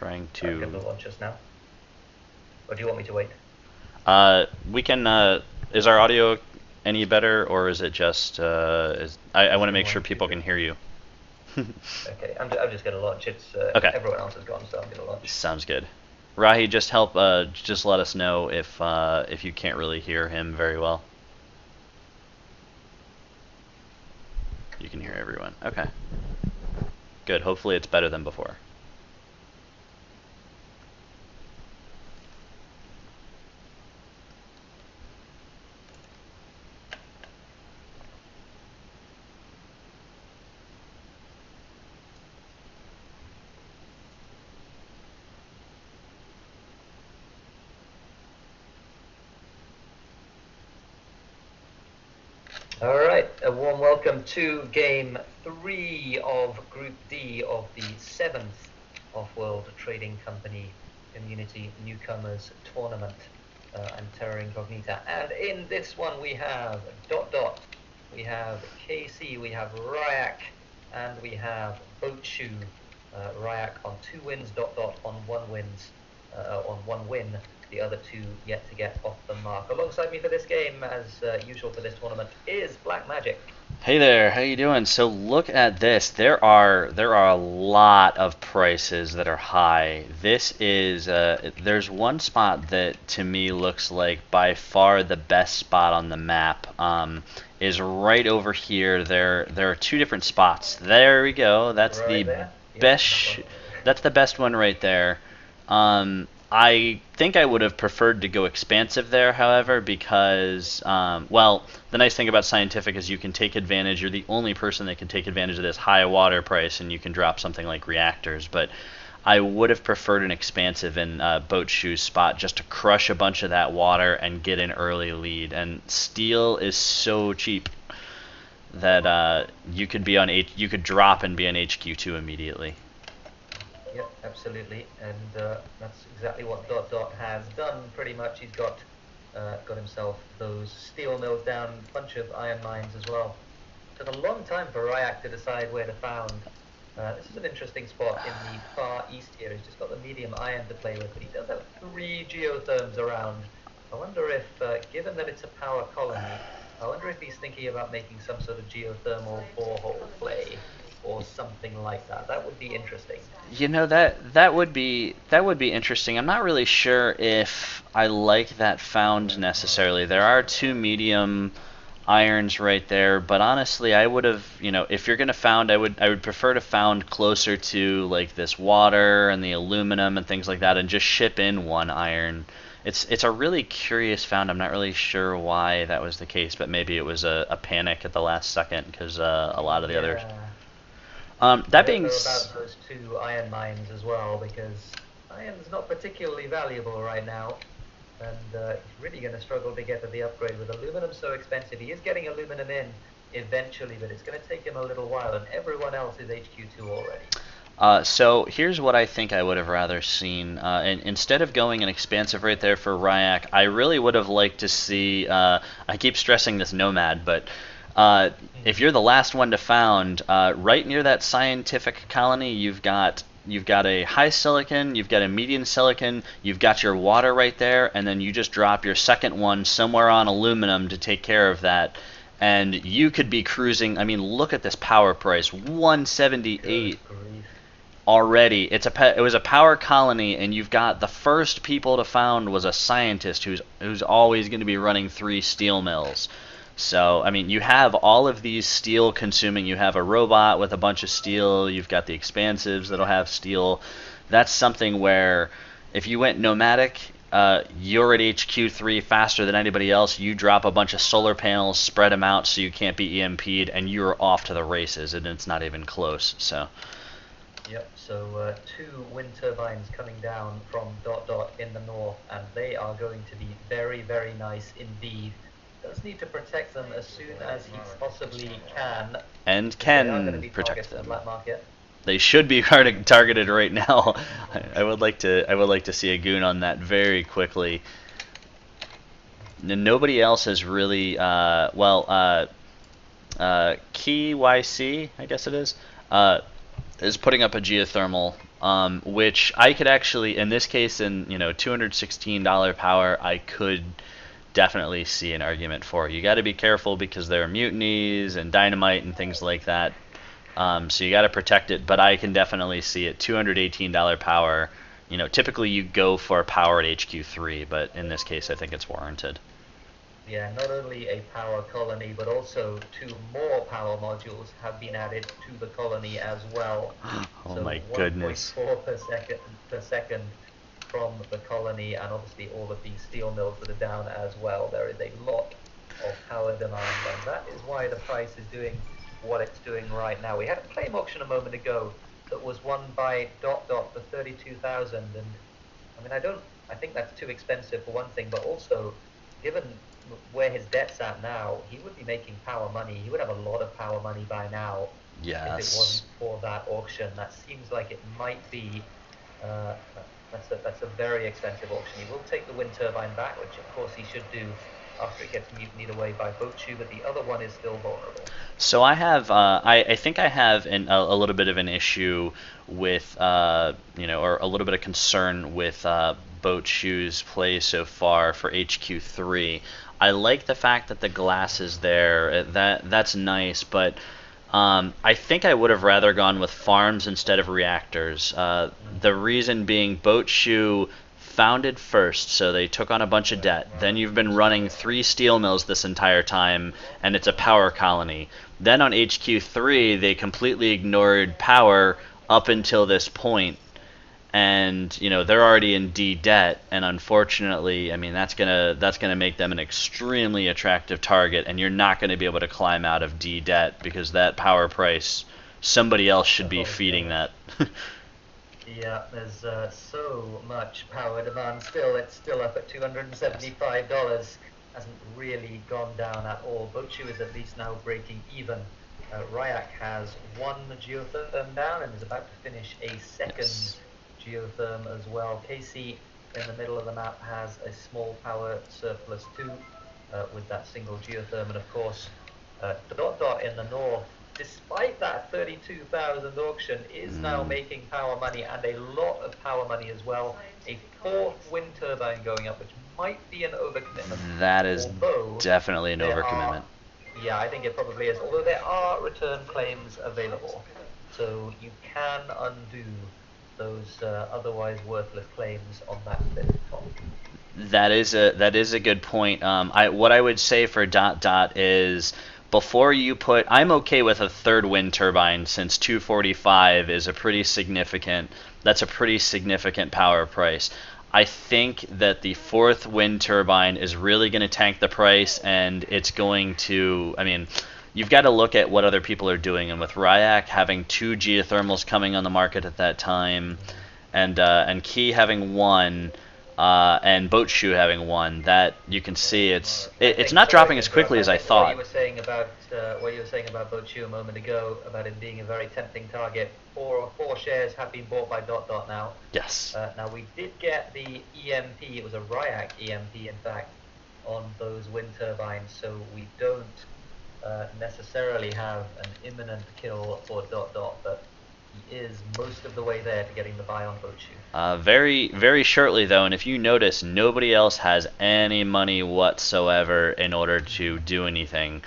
trying I can to... launch us now. Or do you want me to wait? We can... is our audio any better, or is it just... I want to make sure One, two, people three. can hear you. Okay, I'm just going to launch. It's Okay, everyone else is gone, so I'm going to launch. sounds good. Rahi, just help, just let us know if you can't really hear him very well. You can hear everyone. Okay. Good. Hopefully it's better than before. All right, a warm welcome to Game 3 of Group D of the 7th Offworld Trading Company Community Newcomers Tournament. I'm Terra Incognita, and in this one we have ... we have KC, we have Ryak, and we have Boatshoe. Ryak on 2 wins, ... on 1 win. The other 2 yet to get off the mark. Alongside me for this game, as usual for this tournament, is Black Magic. Hey there, how you doing? So look at this. There are a lot of prices that are high. This is there's one spot that to me looks like by far the best spot on the map. Is right over here. There are 2 different spots. There we go. That's Right the there. Yep, best. That's the best one right there. I think I would have preferred to go expansive there, however, because, well, the nice thing about scientific is you can take advantage, you're the only person that can take advantage of this high water price, and you can drop something like reactors, but I would have preferred an expansive in Boatshoe's spot just to crush a bunch of that water and get an early lead, and steel is so cheap that you could be on you could drop and be on HQ2 immediately. Yep, absolutely, and that's exactly what ... has done. Pretty much, he's got himself those steel mills down, bunch of iron mines as well. Took a long time for Ryak to decide where to found. This is an interesting spot in the far east here. He's just got the medium iron to play with, but he does have 3 geotherms around. I wonder if, given that it's a power colony, I wonder if he's thinking about making some sort of geothermal borehole play or something like that. That would be interesting. You know that would be interesting. I'm not really sure if I like that found necessarily. There are 2 medium irons right there, but honestly, I would have, if you're gonna found, I would prefer to found closer to like this water and the aluminum and things like that, and just ship in 1 iron. It's a really curious found. I'm not really sure why that was the case, but maybe it was a panic at the last second because a lot of the others. Yeah. I That don't being know about those 2 iron mines as well, because iron's not particularly valuable right now, and he's really going to struggle to get to the upgrade with aluminum so expensive. He is getting aluminum in eventually, but it's going to take him a little while, and everyone else is HQ2 already. So here's what I think I would have rather seen. And instead of going an expansive right there for Ryak, I really would have liked to see. I keep stressing this nomad, but if you're the last one to found, right near that scientific colony, you've got a high silicon, you've got a medium silicon, you've got your water right there, and then you just drop your second one somewhere on aluminum to take care of that. And you could be cruising. I mean, look at this power price, 178 Good grief. already. It was a power colony, and you've got the first people to found was a scientist who's always going to be running 3 steel mills. So I mean, you have all of these steel consuming. You have a robot with a bunch of steel. You've got the expansives that'll have steel. That's something where if you went nomadic, you're at HQ3 faster than anybody else. You drop a bunch of solar panels, spread them out so you can't be EMP'd, and you're off to the races, and it's not even close. So. Yep, so 2 wind turbines coming down from ... in the north, and they are going to be very, very nice indeed. Does need to protect them as soon as he possibly can. And They are going to can be protect targets for the them. black market. They should be targeted right now. I would like to see a goon on that very quickly. Nobody else has really KYC, I guess it is, is putting up a geothermal, which I could actually, in this case, in $216 power, I could definitely see an argument for. You got to be careful because there are mutinies and dynamite and things like that. So you got to protect it, but I can definitely see it. $218 power. Typically you go for power at HQ3, but in this case, I think it's warranted. Yeah, not only a power colony, but also 2 more power modules have been added to the colony as well. Oh So my goodness. 1.4 per second from the colony, and obviously all of these steel mills that are down as well. There is a lot of power demand, and that is why the price is doing what it's doing right now. We had a claim auction a moment ago that was won by Dot Dot for 32,000, and I think that's too expensive for one thing, but also given where his debt's at now, he would be making power money. He would have a lot of power money by now. If it wasn't Yes. for that auction. That seems like it might be. Uh, that's a very expensive auction. He will take the wind turbine back, which of course he should do after it gets mutinied away by Bochu, but the other one is still vulnerable. So I have, I think I have a little bit of an issue with, or a little bit of concern with Boat Shoe's play so far for HQ3. I like the fact that the glass is there. That's nice, but I think I would have rather gone with farms instead of reactors. The reason being, Boat Shoe founded first, so they took on a bunch of debt. Then you've been running 3 steel mills this entire time, and it's a power colony. Then on HQ3, they completely ignored power up until this point, and they're already in D debt, and unfortunately, I mean that's gonna make them an extremely attractive target, and you're not going to be able to climb out of D debt because that power price, somebody else should be feeding that. Yeah, there's so much power demand still. It's still up at $275. Hasn't really gone down at all. Bochu is at least now breaking even. Ryak has 1 geotherm down and is about to finish a second Yes. geotherm as well. Casey in the middle of the map has a small power surplus too, with that single geotherm, and of course Dot Dot in the north, despite that 32,000 auction, is now making power money, and a lot of power money as well. A 4th wind turbine going up, which might be an overcommitment. That is Although definitely an there overcommitment. yeah, I think it probably is. Although there are return claims available, so you can undo those otherwise worthless claims on that 5th top. That is a good point. What I would say for Dot Dot is, before you put, I'm okay with a 3rd wind turbine, since 245 is a pretty significant. That's a pretty significant power price. I think that the 4th wind turbine is really going to tank the price, and it's going to. I mean, you've got to look at what other people are doing, and with Ryak having 2 geothermals coming on the market at that time, and Key having 1. And Boat Shoe having 1, that you can see it's not dropping as quickly as I thought. What you were saying about Bochu a moment ago, about it being a very tempting target. Four shares have been bought by Dot Dot now. Yes. Now we did get the EMP. It was a Ryak EMP, in fact, on those wind turbines. So we don't necessarily have an imminent kill for Dot Dot, but he is most of the way there to getting the buy on Bochu. Very, very shortly though, and if you notice, nobody else has any money whatsoever in order to do anything.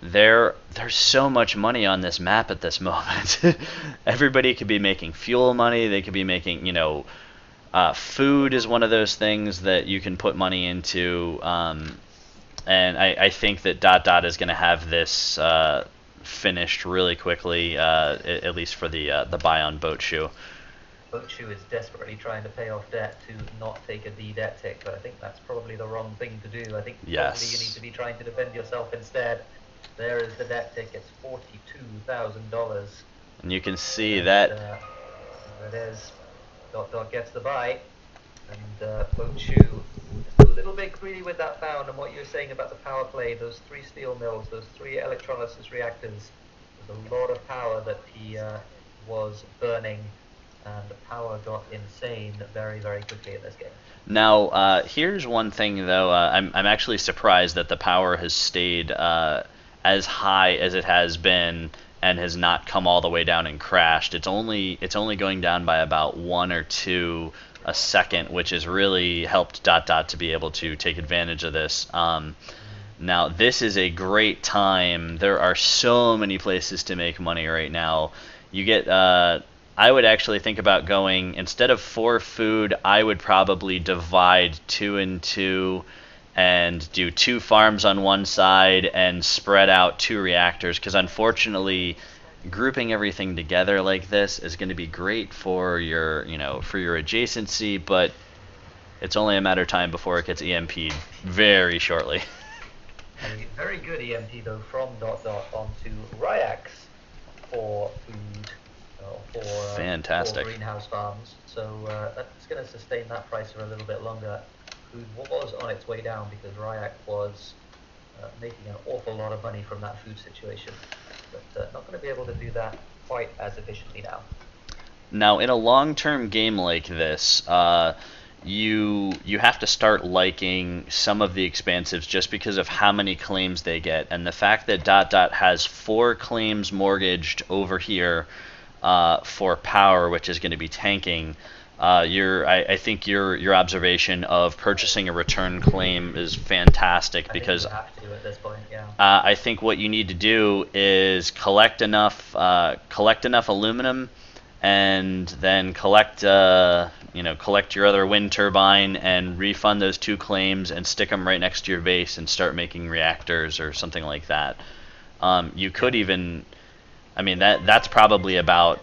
There's so much money on this map at this moment. Everybody could be making fuel money. They could be making, food is one of those things that you can put money into. And I think that Dot Dot is going to have this finished really quickly, at least for the buy on Boat Shoe. Bochu is desperately trying to pay off debt to not take a D debt tick, but I think that's probably the wrong thing to do. I think probably you need to be trying to defend yourself instead. There is the debt tick. It's $42,000. And you can see that. There it is. Dot Dot gets the buy, and Bochu a little bit greedy with that found. And what you were saying about the power play, those 3 steel mills, those 3 electrolysis reactors, there's a lot of power that he was burning, and the power got insane very, very quickly in this game. Now, here's one thing though. I'm actually surprised that the power has stayed as high as it has been and has not come all the way down and crashed. It's only going down by about 1 or 2 a second, which has really helped to be able to take advantage of this. Now, this is a great time. There are so many places to make money right now. You get, I would actually think about going, instead of 4 food, I would probably divide 2 and 2 and do 2 farms on one side and spread out 2 reactors, because unfortunately, grouping everything together like this is going to be great for your, for your adjacency, but it's only a matter of time before it gets EMP'd very shortly. A very good EMP though from onto Ryax for food, Fantastic. for greenhouse farms. So that's going to sustain that price for a little bit longer. Food was on its way down because Ryax was making an awful lot of money from that food situation, but not going to be able to do that quite as efficiently now. Now, in a long-term game like this, you have to start liking some of the expansives just because of how many claims they get, and the fact that has 4 claims mortgaged over here for power, which is going to be tanking. I think your observation of purchasing a return claim is fantastic, because I think you have to at this point, yeah. I think what you need to do is collect enough aluminum, and then collect your other wind turbine and refund those 2 claims and stick them right next to your base and start making reactors or something like that. You could even, that's probably about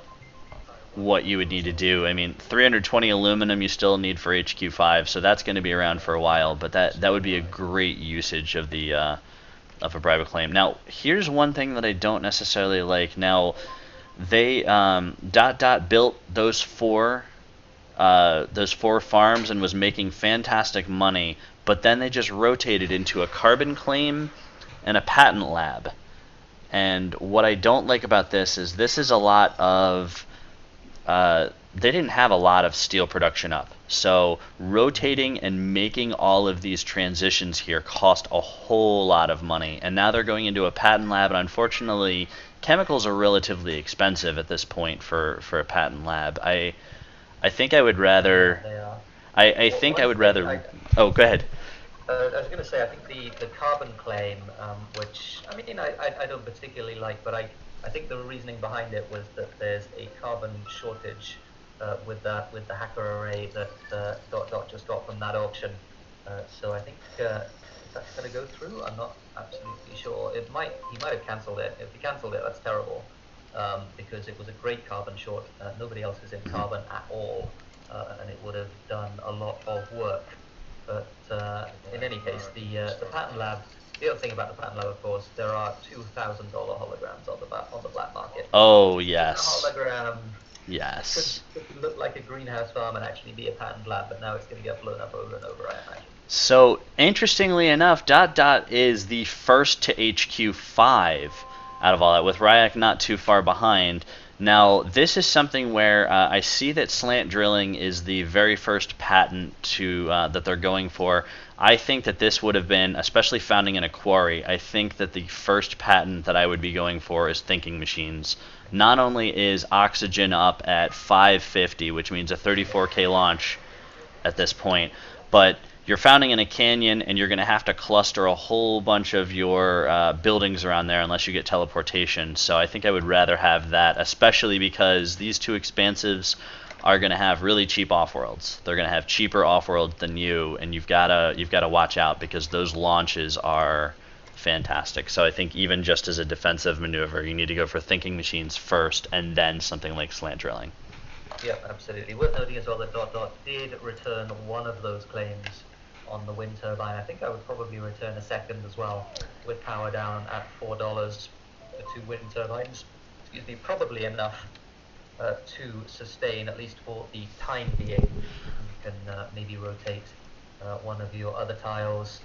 what you would need to do. 320 aluminum you still need for HQ5, so that's going to be around for a while, but that would be a great usage of the of a private claim. Now, here's one thing that I don't necessarily like. Now, they built those 4 farms and was making fantastic money, but then they just rotated into a carbon claim and a patent lab. And what I don't like about this is a lot of they didn't have a lot of steel production up. So rotating and making all of these transitions here cost a whole lot of money. And now they're going into a patent lab, and unfortunately, chemicals are relatively expensive at this point for a patent lab. I think I would rather. They are. I think I would rather. Oh, go ahead. I was going to say, I think the carbon claim, which I don't particularly like, but I think the reasoning behind it was that there's a carbon shortage with the hacker array that just got from that auction. So I think if that's going to go through, I'm not absolutely sure. He might have cancelled it. If he cancelled it, that's terrible, because it was a great carbon short. Nobody else is in carbon at all, and it would have done a lot of work. But in any case, the patent lab. The other thing about the patent lab, of course, there are $2,000 holograms on the black market. Oh yes. A hologram. Yes. Could look like a greenhouse farm and actually be a patent lab, but now it's going to get blown up over and over, I imagine. So interestingly enough, is the first to HQ5 out of all that, with Ryak not too far behind. Now, this is something where I see that slant drilling is the very first patent that they're going for. I think that this would have been, especially founding in a quarry, I think that the first patent that I would be going for is thinking machines. Not only is oxygen up at 550, which means a 34K launch at this point, but you're founding in a canyon, and you're going to have to cluster a whole bunch of your buildings around there unless you get teleportation. So I think I would rather have that, especially because these 2 expansives are going to have really cheap off-worlds. They're going to have cheaper off-worlds than you, and you've got to watch out, because those launches are fantastic. So I think even just as a defensive maneuver, you need to go for thinking machines first, and then something like slant drilling. Yeah, absolutely. Worth noting as well that did return one of those claims on the wind turbine. I think I would probably return a second as well, with power down at $4 for 2 wind turbines. Excuse me, probably enough to sustain, at least for the time being. You can maybe rotate one of your other tiles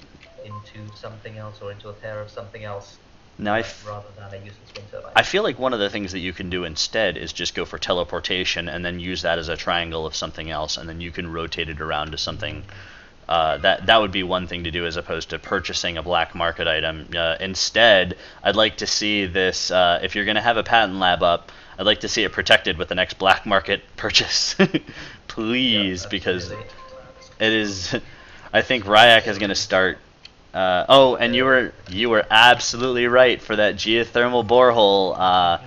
into something else, or into a pair of something else. Now, rather than a useless wind turbine. I feel like one of the things that you can do instead is just go for teleportation and then use that as a triangle of something else, and then you can rotate it around to something that would be one thing to do as opposed to purchasing a black market item. Instead, I'd like to see this. If you're going to have a patent lab up, I'd like to see it protected with the next black market purchase, please, Yeah, because absolutely. it is. I think Ryak is going to start. Oh, and you were absolutely right for that geothermal borehole.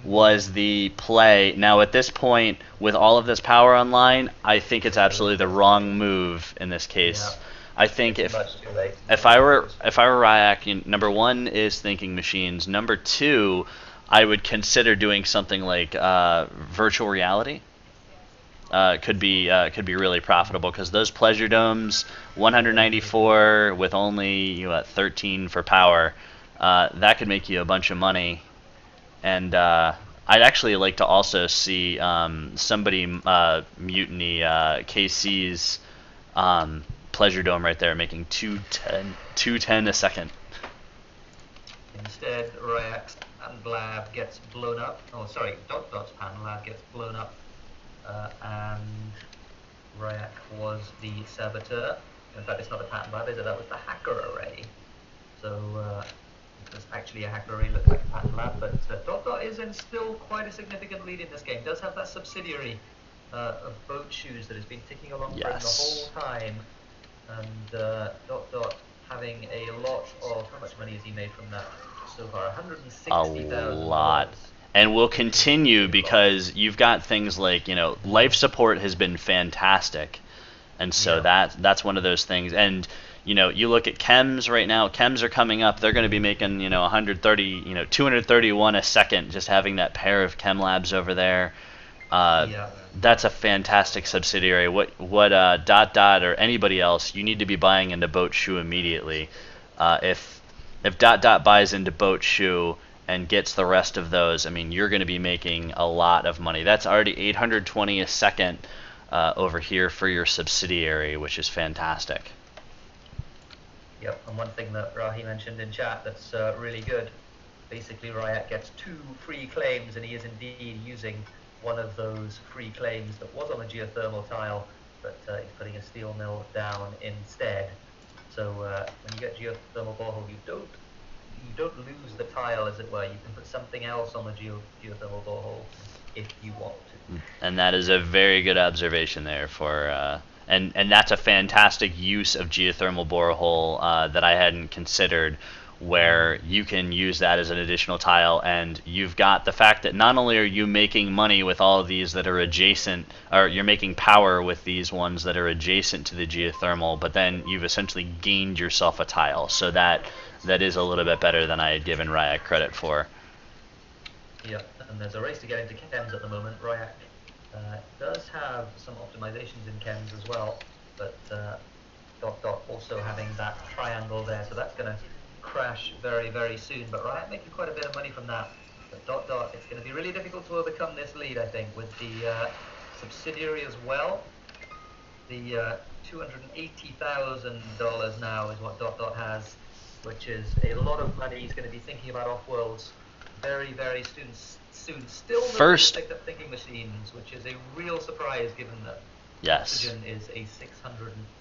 Was the play. Now at this point, with all of this power online, I think it's absolutely the wrong move in this Yeah, case. I think it's much too late. if I were Ryak, number one is thinking machines. Number two, I would consider doing something like virtual reality. Could be really profitable because those pleasure domes, 194 with only 13 for power, that could make you a bunch of money. And I'd actually like to also see somebody mutiny KC's pleasure dome right there, making 210 a second. Instead, Ryak's patent lab gets blown up. Oh, sorry, Dot's patent lab gets blown up, and Ryak was the saboteur. In fact, it's not a patent lab, is it? That was the hacker array. So it was actually a hacker array, looked like a patent lab, but Dot is in still quite a significant lead in this game. Does have that subsidiary of boat shoes that has been ticking along for him the Yes. whole time, and Dot having a lot of, how much money has he made from that so far? A $160,000. lot. And will continue because you've got things like, life support has been fantastic. And so Yeah. that's one of those things. And you look at chems right now. Chems are coming up. They're going to be making 130, 231 a second just having that pair of chem labs over there. Yeah. That's a fantastic subsidiary. What Dot or anybody else, you need to be buying into Boat Shoe immediately. If Dot buys into Boat Shoe and gets the rest of those, I mean, you're going to be making a lot of money. That's already 820 a second over here for your subsidiary, which is fantastic. Yep, and one thing that Rahi mentioned in chat that's really good, basically Ryak gets 2 free claims, and he is indeed using one of those free claims that was on a geothermal tile, but he's putting a steel mill down instead. So when you get geothermal borehole, you don't lose the tile, as it were. You can put something else on the geothermal borehole if you want to. And that is a very good observation there for and that's a fantastic use of geothermal borehole that I hadn't considered, where you can use that as an additional tile, and you've got the fact that not only are you making money with all of these that are adjacent, or you're making power with these ones that are adjacent to the geothermal, but then you've essentially gained yourself a tile. So that is a little bit better than I had given Ryak credit for. Yeah, and there's a race to get into chems at the moment. Ryak does have some optimizations in chems as well, but Dot also having that triangle there, so that's going to crash very, very soon. But Ryak making quite a bit of money from that. But Dot, it's going to be really difficult to overcome this lead, I think, with the subsidiary as well. The $280,000 now is what Dot has, which is a lot of money. He's going to be thinking about Offworlds very, very soon. Still First, picked up thinking machines, which is a real surprise given that yes. Oxygen is a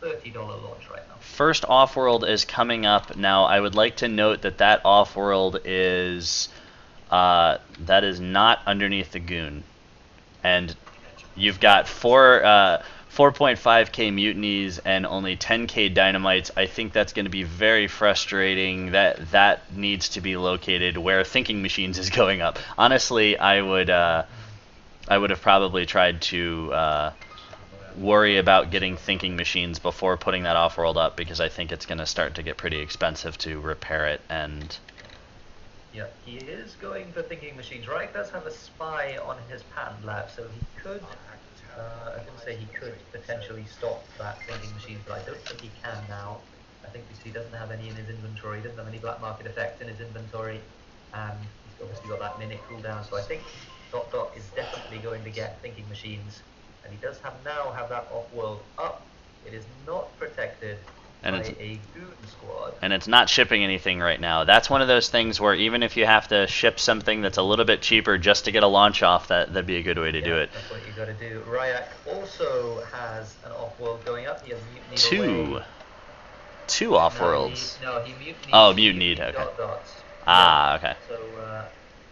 $630 launch right now. First Offworld is coming up. Now, I would like to note that Offworld is that is not underneath the Goon, and you've got 4.5k mutinies and only 10k dynamites. I think that's going to be very frustrating. That needs to be located where thinking machines is going up. Honestly, I would have probably tried to worry about getting thinking machines before putting that Offworld up, because I think it's going to start to get pretty expensive to repair it. And yeah, he is going for thinking machines. Reich does have a spy on his patent lab, so he could, I was going to say he could potentially stop that thinking machines, but I don't think he can now. I think because he doesn't have any in his inventory, he doesn't have any black market effects in his inventory, and he's obviously got that minute cooldown, so I think Dot is definitely going to get thinking machines, and he does now have that Offworld up. It is not protected, And by it's a goon squad. and it's not shipping anything right now. That's one of those things where even if you have to ship something that's a little bit cheaper just to get a launch off, that'd be a good way to do it. That's what you got to do. Ryak also has an off-world going up. He has mutinied away. Two off-worlds. No, he mutinied. Oh, mutinied. Okay. Dots. Ah, okay. So,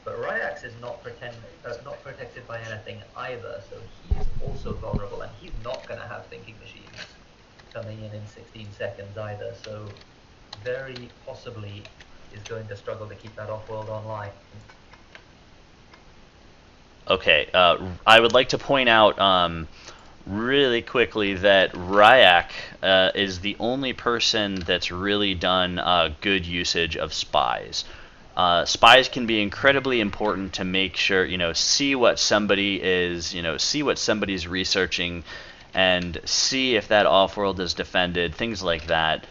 but Ryak's is not protected by anything either. So he's also vulnerable, and he's not going to have thinking machines coming in 16 seconds either. So very possibly is going to struggle to keep that off-world online. Okay, I would like to point out really quickly that Ryak is the only person that's really done good usage of spies. Spies can be incredibly important to make sure, see what somebody is, see what somebody's researching, and see if that off-world is defended, things like that.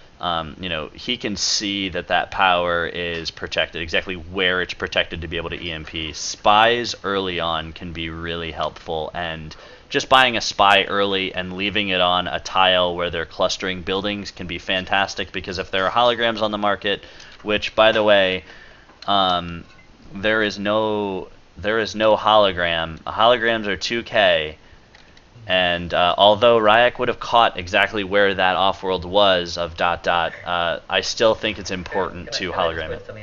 He can see that power is protected, exactly where it's protected to be able to EMP. Spies early on can be really helpful, and just buying a spy early and leaving it on a tile where they're clustering buildings can be fantastic, because if there are holograms on the market, which, by the way, there is no hologram. Holograms are 2K. And although Ryak would have caught exactly where that off-world was of ... I still think it's important to hologram it. Can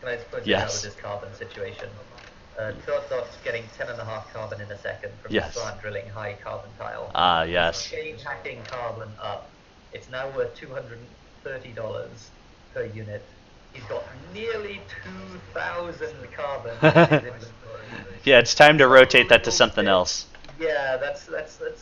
I just point out with this carbon situation? Dot's getting 10.5 carbon in a second from plant drilling high carbon tile. Ah, yes. Getting hacking carbon up. It's now worth $230 per unit. He's got nearly 2,000 carbon in his inventory. Yeah, it's time to rotate that to something else. Yeah, that's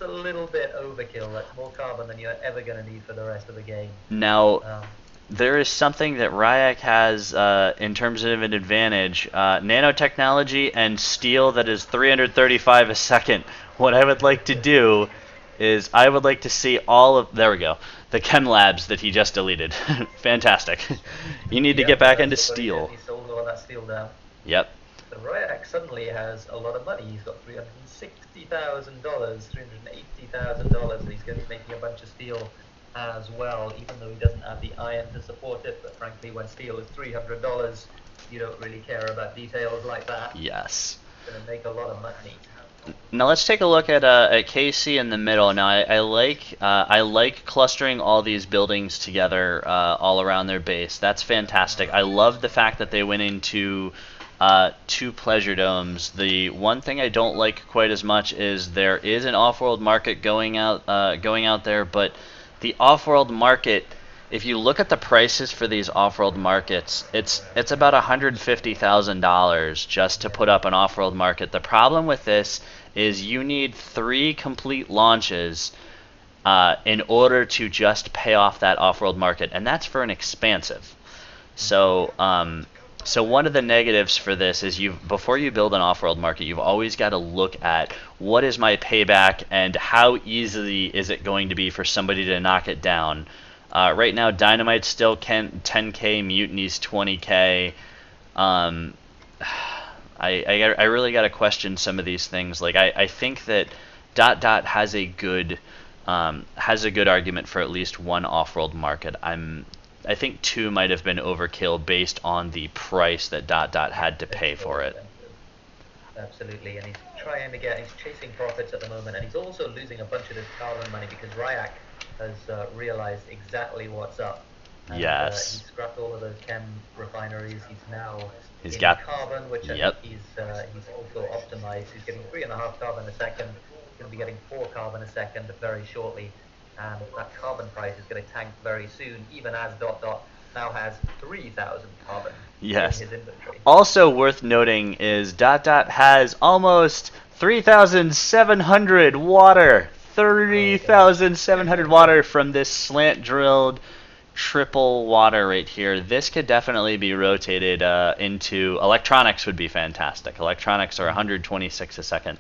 a little bit overkill. That's more carbon than you're ever going to need for the rest of the game. Now, there is something that Ryak has in terms of an advantage. Nanotechnology and steel that is 335 a second. What I would like to do is I would like to see all of... There we go. The chem labs that he just deleted. Fantastic. You need to get back into steel. He sold all that steel down. Yep. So Ryak suddenly has a lot of money. He's got $360,000, $380,000, and he's going to be making a bunch of steel as well, even though he doesn't have the iron to support it. But frankly, when steel is $300, you don't really care about details like that. Yes. It's going to make a lot of money. Now let's take a look at KC in the middle. Now I like clustering all these buildings together all around their base. That's fantastic. I love the fact that they went into 2 pleasure domes. The one thing I don't like quite as much is there is an off-world market going out there, but the off-world market, if you look at the prices for these off-world markets, it's about $150,000 just to put up an off-world market. The problem with this is you need 3 complete launches in order to just pay off that off-world market, and that's for an expansive. So one of the negatives for this is before you build an off-world market, you've always got to look at what is my payback and how easily is it going to be for somebody to knock it down. Right now, Dynamite's still 10K, Mutiny's 20K. I really got to question some of these things. Like I think that ... has a good argument for at least one off-world market. I think 2 might have been overkill based on the price that ... had to pay for it. Absolutely, and he's chasing profits at the moment, and he's also losing a bunch of his carbon money because Ryak has realized exactly what's up. And, yes. He's scrapped all of those chem refineries. He's got carbon, which I think he's also optimized. He's getting 3.5 carbon a second. He's going to be getting 4 carbon a second very shortly. And that carbon price is going to tank very soon, even as ... now has 3,000 carbon in his inventory. Also worth noting is ... has almost 3,700 water. 30,700 water from this slant-drilled triple water right here. This could definitely be rotated into... Electronics would be fantastic. Electronics are 126 a second.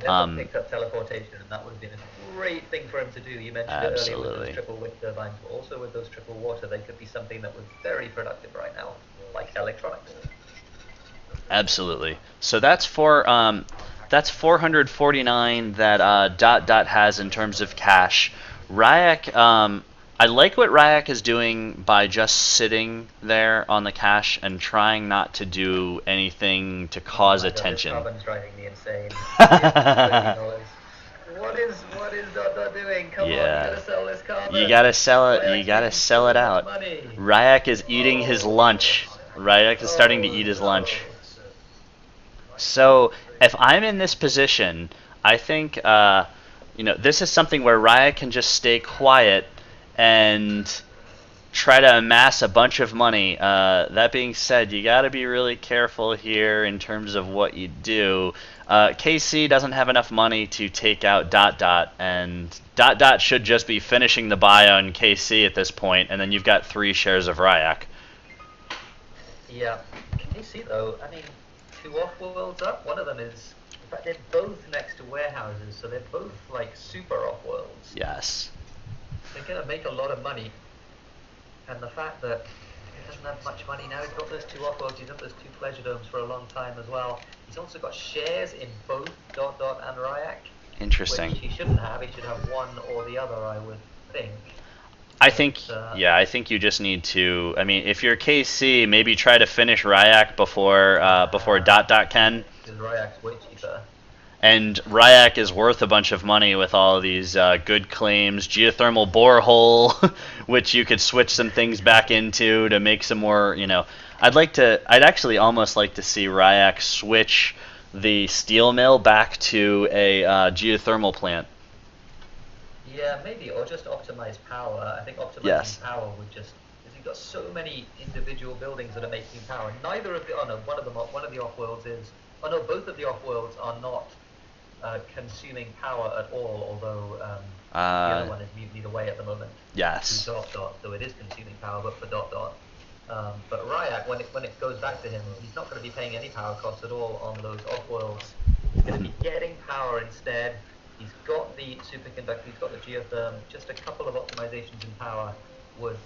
Never picked up teleportation, and that would have been a great thing for him to do. You mentioned it earlier with those triple wind turbines, but also with those triple water, they could be something that was very productive right now, like electronics. Absolutely. So that's 449 that ... has in terms of cash. Ryak, I like what Ryak is doing by just sitting there on the cache and trying not to do anything to Oh cause my god, this attention. carbon's driving me insane. $20. What is Dot Dot doing? Come on, you Yeah. gotta sell this You carbon. gotta sell it. You Ryak's gotta making sell so it much out. money. Ryak is eating his Oh, lunch. Ryak is starting to oh eat his no. lunch. So if I'm in this position, I think this is something where Ryak can just stay quiet and try to amass a bunch of money. That being said, you got to be really careful here in terms of what you do. KC doesn't have enough money to take out Dot Dot, and Dot Dot should just be finishing the buy on KC at this point, and then you've got 3 shares of Ryak. Yeah. Can you see though? I mean, 2 off-worlds up. One of them is, in fact, they're both next to warehouses, so they're both like super off-worlds. Yes. They're gonna make a lot of money, and the fact that he doesn't have much money now, he's got those 2 off-worlds, he's got those 2 pleasure domes for a long time as well. He's also got shares in both Dot Dot and Ryak. Interesting. Which he shouldn't have. He should have one or the other, I would think. I think, I think you just need to. I mean, if you're KC, maybe try to finish Ryak before Dot Dot can. Because Ryak's way cheaper. And Ryak is worth a bunch of money with all of these good claims, geothermal borehole, which you could switch some things back into to make some more. I'd actually almost like to see Ryak switch the steel mill back to a geothermal plant. Yeah, maybe, or just optimize power. I think optimizing power would just, because you've got so many individual buildings that are making power. Neither of the, oh no, one of the off-worlds is, oh no, both of the off-worlds are not consuming power at all, although the other one is mutinied away at the moment. Yes. To Dot Dot, so it is consuming power, but for Dot Dot. But Ryak, when it goes back to him, he's not going to be paying any power costs at all on those off-worlds. He's going to be getting power instead. He's got the superconductor, he's got the geotherm. Just a couple of optimizations in power would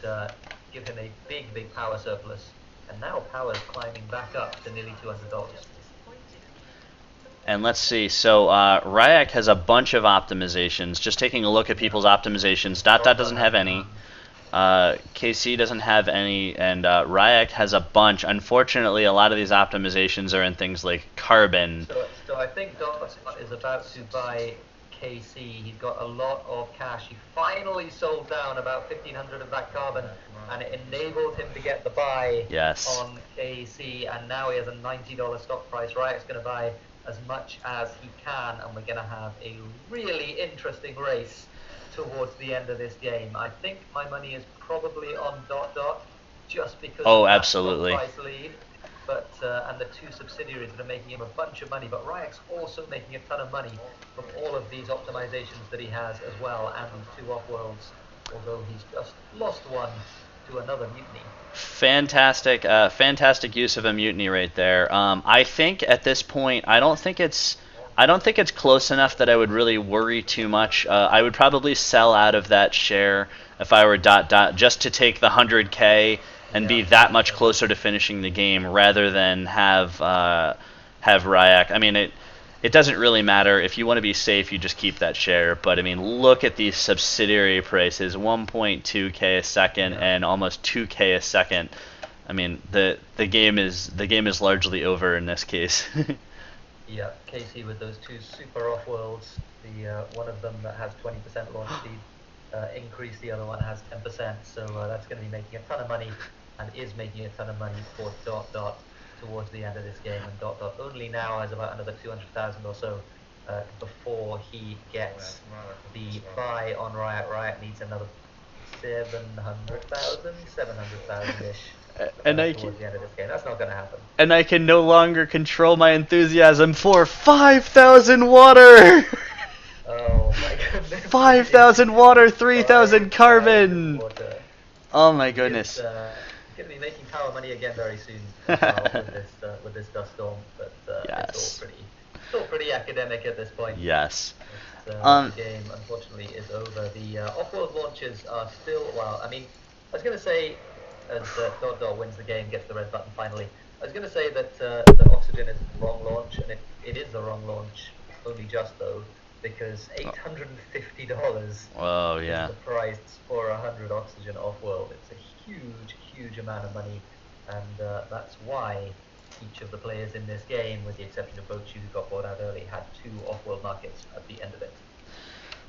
give him a big power surplus. And now power is climbing back up to nearly $200. And let's see, so Ryak has a bunch of optimizations. Just taking a look at people's optimizations, Dot Dot doesn't have any. KC doesn't have any, and Ryak has a bunch. Unfortunately, a lot of these optimizations are in things like carbon. So I think Dot Dot is about to buy KC. He's got a lot of cash. He finally sold down about 1,500 of that carbon, and it enabled him to get the buy on KC, and now he has a $90 stock price. Ryak's going to buy as much as he can, and we're going to have a really interesting race towards the end of this game. I think my money is probably on Dot Dot, just because of that stock price lead. But and the 2 subsidiaries that are making him a bunch of money, but Ryak's also making a ton of money from all of these optimizations that he has as well, and 2 off-worlds, although he's just lost one to another mutiny. Fantastic, fantastic use of a mutiny right there. I think at this point, I don't think it's close enough that I would really worry too much. I would probably sell out of that share if I were Dot Dot, just to take the 100K and be that much closer to finishing the game, rather than have Ryak. I mean, it doesn't really matter. If you want to be safe, you just keep that share. But I mean, look at these subsidiary prices: 1.2K a second and almost 2K a second. I mean, the game is largely over in this case. Yeah, KC with those 2 super off-worlds, the one of them that has 20% launch speed increase, the other one has 10%, so that's going to be making a ton of money, and is making a ton of money for Dot Dot towards the end of this game, and Dot Dot only now has about another 200,000 or so before he gets the buy on Ryak. Ryak needs another 700,000-ish. And towards the end of this game. That's not going to happen. And I can no longer control my enthusiasm for 5,000 water! Oh my goodness. 5,000 water, 3,000 carbon! Oh my goodness. He's going to be making power money again very soon as well with this dust storm, but it's all pretty academic at this point. Yes. The game, unfortunately, is over. The off-world launches are still, well, I mean, I was going to say, as Dot Dot wins the game, gets the red button finally, I was going to say that Oxygen is the wrong launch, and it is the wrong launch, only just though. because $850 Oh is yeah. the price for 100 oxygen off-world. It's a huge, huge amount of money, and that's why each of the players in this game, with the exception of Bochu, who got bought out early, had 2 off-world markets at the end of it.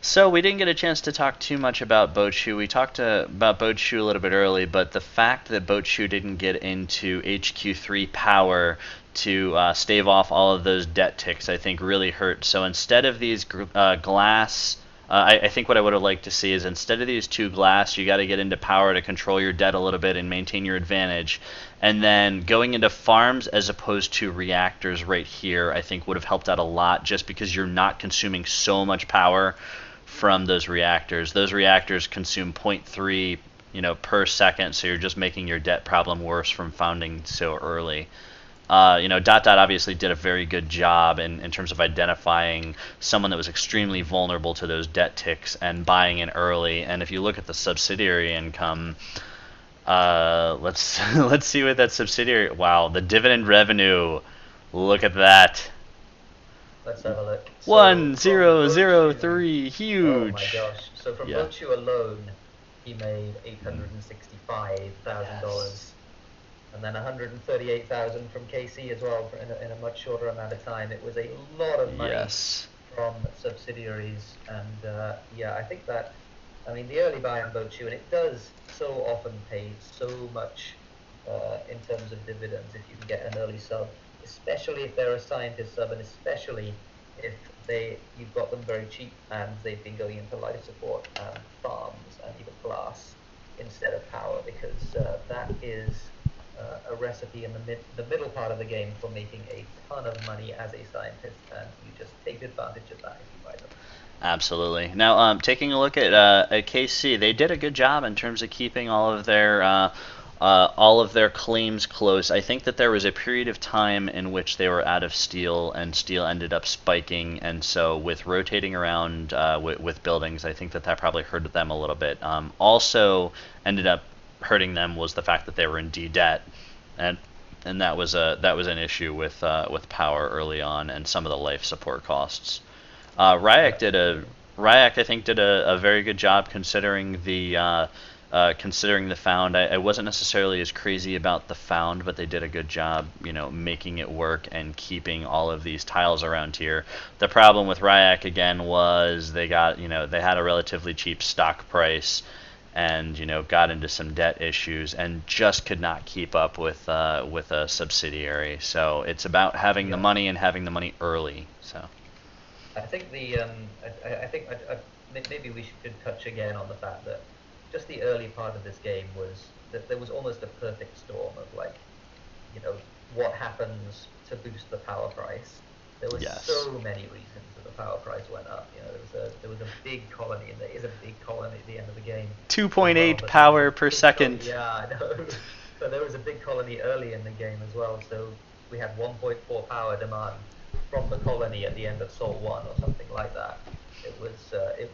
So we didn't get a chance to talk too much about Bochu. We talked about Bochu a little bit early, but the fact that Bochu didn't get into HQ3 power to stave off all of those debt ticks, I think really hurt. So instead of these glass, I think what I would have liked to see is instead of these 2 glass, you got to get into power to control your debt a little bit and maintain your advantage. And then going into farms as opposed to reactors right here, I think would have helped out a lot just because you're not consuming so much power from those reactors. Those reactors consume zero point 0.3, per second, so you're just making your debt problem worse from founding so early. Dot Dot obviously did a very good job in terms of identifying someone that was extremely vulnerable to those debt ticks and buying in early. And if you look at the subsidiary income, let's let's see what that subsidiary. Wow, the dividend revenue. Look at that. Let's have a look. So One from zero zero Bochu, three, oh my huge. gosh. So from Yeah. Bochu alone, he made $865,000, Yes. and then 138,000 from KC as well in a much shorter amount of time. It was a lot of money Yes. from subsidiaries, and yeah, I think that, I mean, the early buy on Bochu, and it does so often pay so much in terms of dividends if you can get an early sub, especially if they're a scientist sub, and especially if you've got them very cheap and they've been going into life support and farms and even glass instead of power, because that is a recipe in the middle part of the game for making a ton of money as a scientist, and you just take advantage of that if you buy them. Absolutely. Now, taking a look at KC, they did a good job in terms of keeping all of their claims close. I think that there was a period of time in which they were out of steel, and steel ended up spiking. And so, with rotating around with buildings, I think that probably hurt them a little bit. Also, ended up hurting them was the fact that they were in D debt, and that was an issue with power early on and some of the life support costs. Ryak did a Absolutely. Ryak I think did a very good job considering the found. I wasn't necessarily as crazy about the found, but they did a good job, making it work and keeping all of these tiles around here. The problem with Ryak again was they had a relatively cheap stock price, and got into some debt issues and just could not keep up with a subsidiary. So it's about having the Yeah. money and having the money early. So. I think maybe we should touch again on the fact that just the early part of this game was that there was almost a perfect storm of, like, you know, what happens to boost the power price. There were Yes. so many reasons that the power price went up. There was a big colony, and there is a big colony at the end of the game as well. 2.8 But there was a power per big colony. second. Yeah, I know. But there was a big colony early in the game as well. So we had 1.4 power demand from the colony at the end of Sol 1 or something like that. It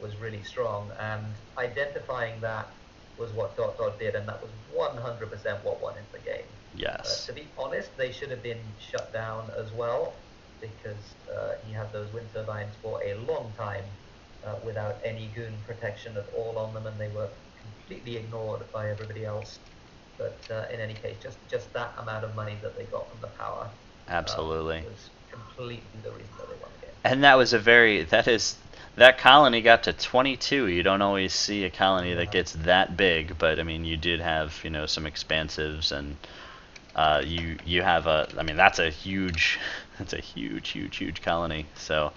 was really strong, and identifying that was what Dot Dot did, and that was 100% what won in the game. Yes. To be honest, they should have been shut down as well, because he had those wind turbines for a long time without any goon protection at all on them, and they were completely ignored by everybody else. But in any case, just that amount of money that they got from the power Absolutely. was completely the reason that they won the game. And that colony got to 22. You don't always see a colony that Yeah. gets that big, but I mean, you did have some expansives, and you have I mean, that's a huge that's a huge colony. So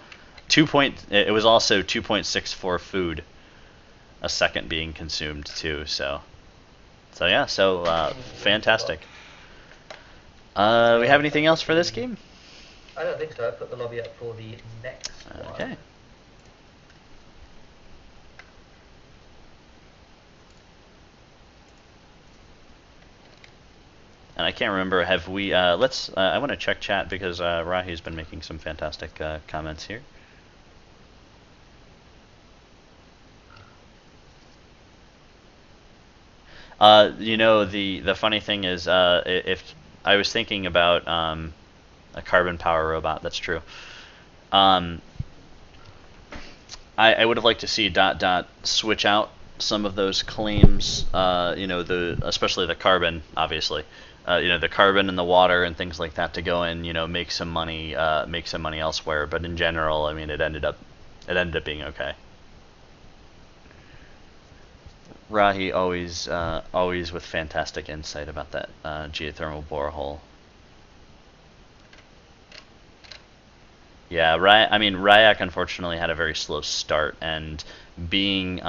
it was also 2.64 food a second being consumed too. So yeah, fantastic. We have So anything else for this game? I don't think so. I put the lobby up for the next one. Okay. And I can't remember. Have we? Let's. I want to check chat because Rahi's been making some fantastic comments here. The funny thing is, if I was thinking about a carbon power robot, that's true. Um, I would have liked to see dot dot switch out some of those claims. Especially the carbon, obviously. The carbon and the water and things like that to go and make some money, elsewhere. But in general, I mean, it ended up being okay. Rahi always with fantastic insight about that geothermal borehole. Yeah, Ryak unfortunately had a very slow start, and being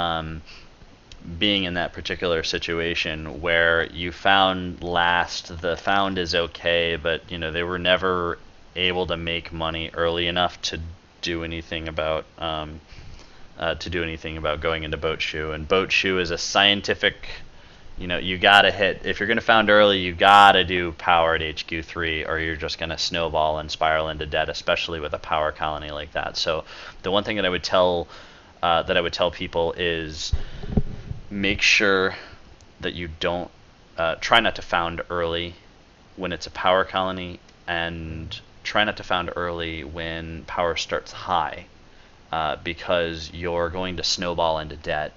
being in that particular situation where you found last, the found is okay, but they were never able to make money early enough do anything about going into boat shoe. And boat shoe is a scientific, you gotta hit, if you're gonna found early, you gotta do power at HQ3, or you're just gonna snowball and spiral into debt, especially with a power colony like that. So the one thing that I would tell people is make sure that you don't try not to found early when it's a power colony, and try not to found early when power starts high, because you're going to snowball into debt.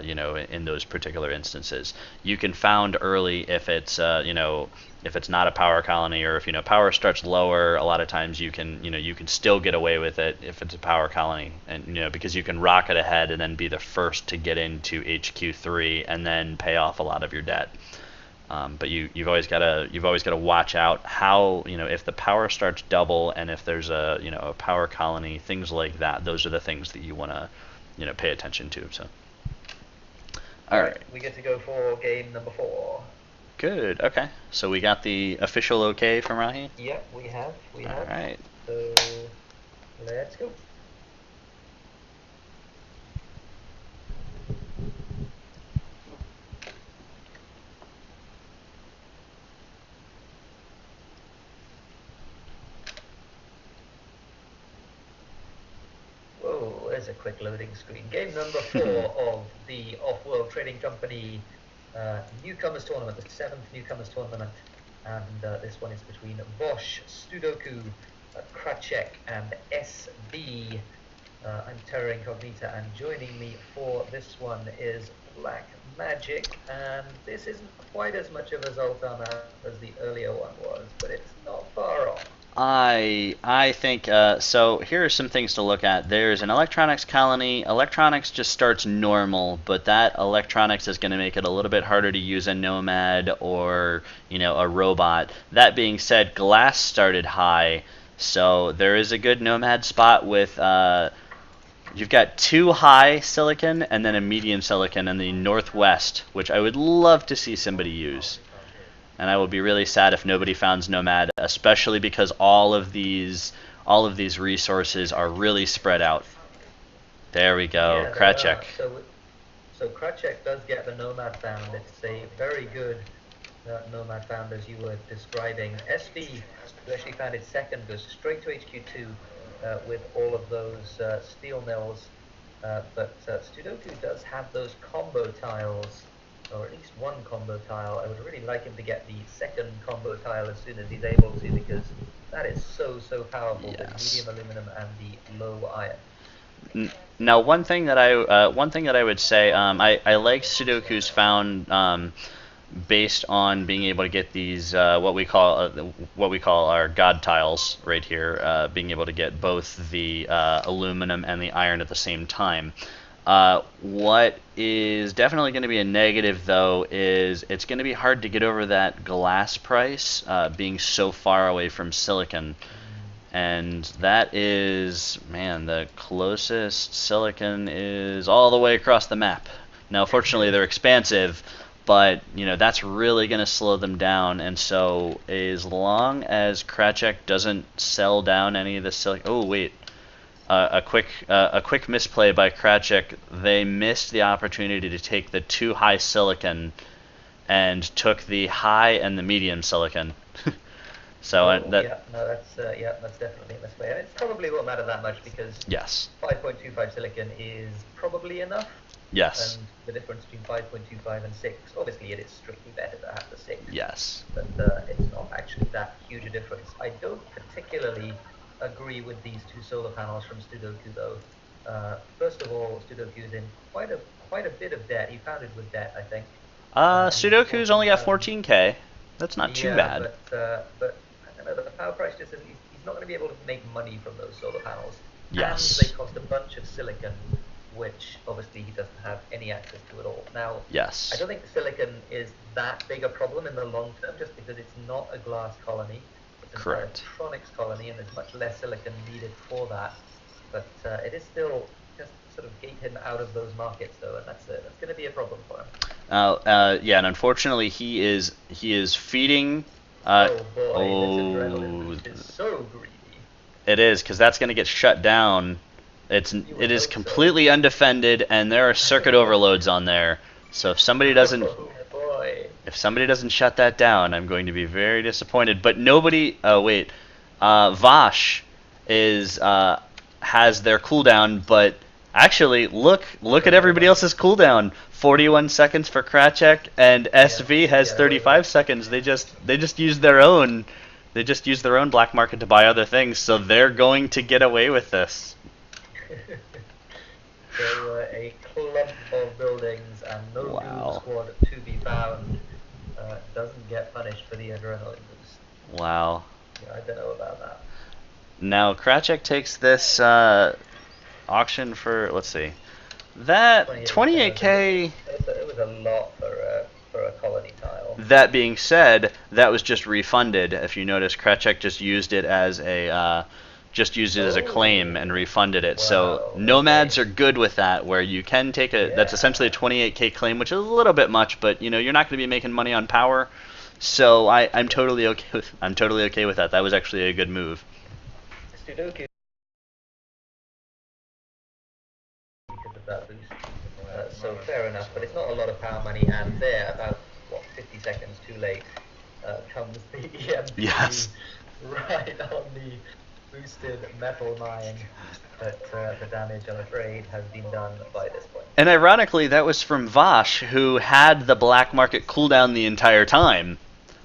In those particular instances, you can found early if it's not a power colony, or if power starts lower. A lot of times you can still get away with it if it's a power colony, and because you can rocket ahead and then be the first to get into HQ3 and then pay off a lot of your debt. But you've always got to watch out how, if the power starts double, and if there's a power colony, things like that. Those are the things that you want to pay attention to. So. All right. We get to go for game number 4. Good. Okay. So we got the official okay from Rahi? Yep, we have. All right. So let's go. Whoa, there's a quick loading screen. Game number 4 of the Offworld Trading Company Newcomers Tournament, the 7th Newcomers Tournament, and this one is between Bosch, Studoku, Kracek, and SB. I'm Terra Incognita, and joining me for this one is Black Magic, and this isn't quite as much of a Zoltan as the earlier one was, but it's not far off. I think so. Here are some things to look at. There's an electronics colony. Electronics just starts normal, but that electronics is going to make it a little bit harder to use a nomad or a robot. That being said, glass started high, so there is a good nomad spot with. You've got 2 high silicon and then a medium silicon in the northwest, which I would love to see somebody use. And I will be really sad if nobody founds Nomad, especially because all of these resources are really spread out. There we go, Yeah, Kracek. So Kracek does get the Nomad found. It's a very good Nomad found, as you were describing. SB, who actually found its second, goes straight to HQ2 with all of those steel mills. But Studoku does have those combo tiles, or at least one combo tile. I would really like him to get the second combo tile as soon as he's able to, because that is so powerful. Yes. The medium aluminum and the low iron. Now, one thing that I would say, I like Sudoku's found based on being able to get these what we call our god tiles right here, being able to get both the aluminum and the iron at the same time. What is definitely going to be a negative, though, is it's going to be hard to get over that glass price, being so far away from silicon. And that is, man, the closest silicon is all the way across the map. Now, fortunately, they're expansive, but that's really going to slow them down. And so, as long as Kracek doesn't sell down any of the silicon, oh wait. A quick misplay by Kracek. They missed the opportunity to take the 2 high silicon and took the high and the medium silicon. So that's definitely a misplay. And it probably won't matter that much, because yes, 5.25 silicon is probably enough. Yes. And the difference between 5.25 and 6, obviously it is strictly better to have the 6. Yes. But it's not actually that huge a difference. I don't particularly agree with these 2 solar panels from Studoku, though. First of all, Sudoku's in quite a bit of debt. He founded with debt, I think. And he's Sudoku's walking only got around. 14K. That's not too Yeah, bad. but I don't know. The power price just he's not going to be able to make money from those solar panels, and they Yes. cost a bunch of silicon, which obviously he doesn't have any access to at all. Now, I Yes. don't think silicon is that big a problem in the long term, just because it's not a glass colony, it's an Correct. electronics colony, and there's much less silicon needed for that. But it is still just sort of gate him out of those markets, though, and that's going to be a problem for him. Yeah, and unfortunately, he is feeding. Oh boy, this adrenaline Oh, boost is so greedy. it is because that's going to get shut down. You It would is hope so. completely undefended, and there are circuit overloads on there. So Oh boy. if somebody doesn't shut that down, I'm going to be very disappointed. But nobody. Oh wait, Vosh is has their cooldown, but actually look at everybody else's cooldown. 41 seconds for Krachek, and Yeah, SV has yeah, 35 seconds. They just used their own. They just used their own black market to buy other things, so they're going to get away with this. so a clump of buildings and no Doom Wow. squad to be found doesn't get punished for the adrenaline boost. Wow. Yeah, I don't know about that. Now Krachek takes this auction for, let's see, that 28,000. 28K. It was a lot for a colony tile. That being said, that was just refunded. If you notice, Krachek just used it as a claim and refunded it. So Wow. nomads Okay. are good with that, where you can take that's essentially a Yeah. 28K claim, which is a little bit much, but you're not going to be making money on power. So I'm totally okay with that. That was actually a good move. Sudoku because of that boost. So fair enough, but it's not a lot of power money, and there, about, 50 seconds too late, comes the EMP Yes. right on the boosted metal mine, but the damage, I'm afraid, has been done by this point. And ironically, that was from Vosh, who had the black market cooldown the entire time,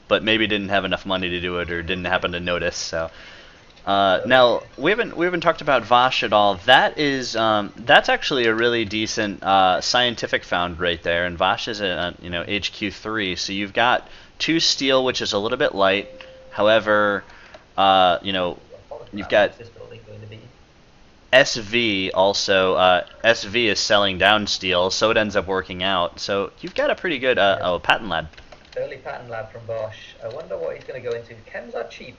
but maybe didn't have enough money to do it or didn't happen to notice. So now we haven't talked about Vosh at all. That's actually a really decent scientific found right there. And Vosh is a HQ3, so you've got 2 steel, which is a little bit light. However, you've got This building going to be. SV also. SV is selling down steel, so it ends up working out. So you've got a pretty good patent lab. Early pattern lab from Bosch. I wonder what he's going to go into. Chems are cheap.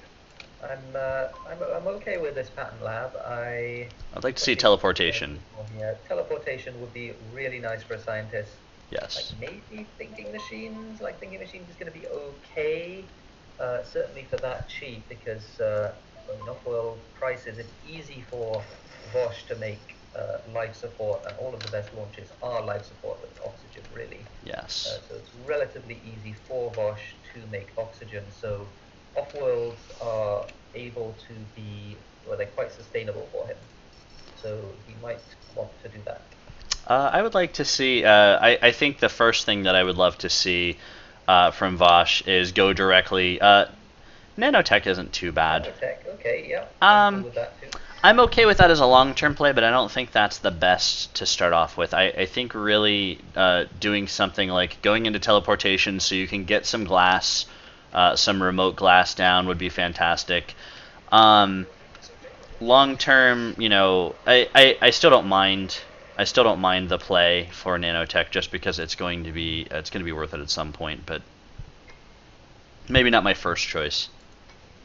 I'm okay with this pattern lab. I'd like to see teleportation. Yeah, teleportation would be really nice for a scientist. Yes. Like maybe thinking machines. Like thinking machines is going to be okay. Certainly for that cheap, because in Offworld prices, it's easy for Bosch to make life support, and all of the best launches are life support with oxygen, really. Yes. So it's relatively easy for Bosch to make oxygen. So Offworlds are able to be, well, they're quite sustainable for him. So he might want to do that. I would like to see. I think the first thing that I would love to see from Vosh is go directly. Nanotech isn't too bad. Nanotech, okay, yeah. I'm cool Um, with that too. I'm okay with that as a long-term play, but I don't think that's the best to start off with. I think really doing something like going into teleportation so you can get some glass, some remote glass down would be fantastic. Long-term, I still don't mind. I still don't mind the play for nanotech just because it's going to be worth it at some point, but maybe not my first choice.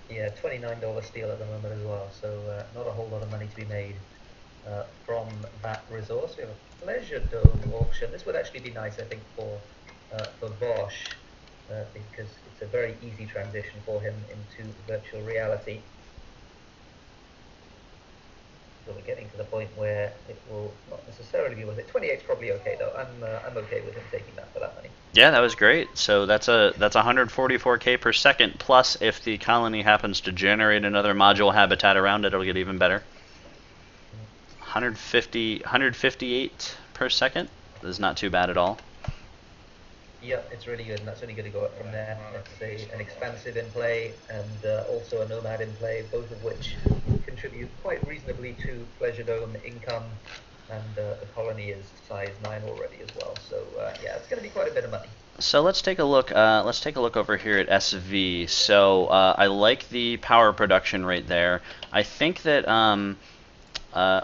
Yeah, $29 steel at the moment as well, so not a whole lot of money to be made from that resource. We have a Pleasure Dome auction. This would actually be nice, I think, for Bosch, because it's a very easy transition for him into virtual reality. So we're getting to the point where it will not necessarily be worth it. 28's probably okay though. I'm okay with him taking that for that money. Yeah, that was great. So that's 144K per second. Plus, if the colony happens to generate another module habitat around it, it'll get even better. 158 per second is not too bad at all. Yeah, it's really good, and that's only going to go up from there. Let's an expansive in play and also a nomad in play, both of which contribute quite reasonably to Pleasure Dome income. and the colony is size 9 already as well. So yeah, it's going to be quite a bit of money. So let's take a look. Let's take a look over here at SV. So I like the power production right there. I think that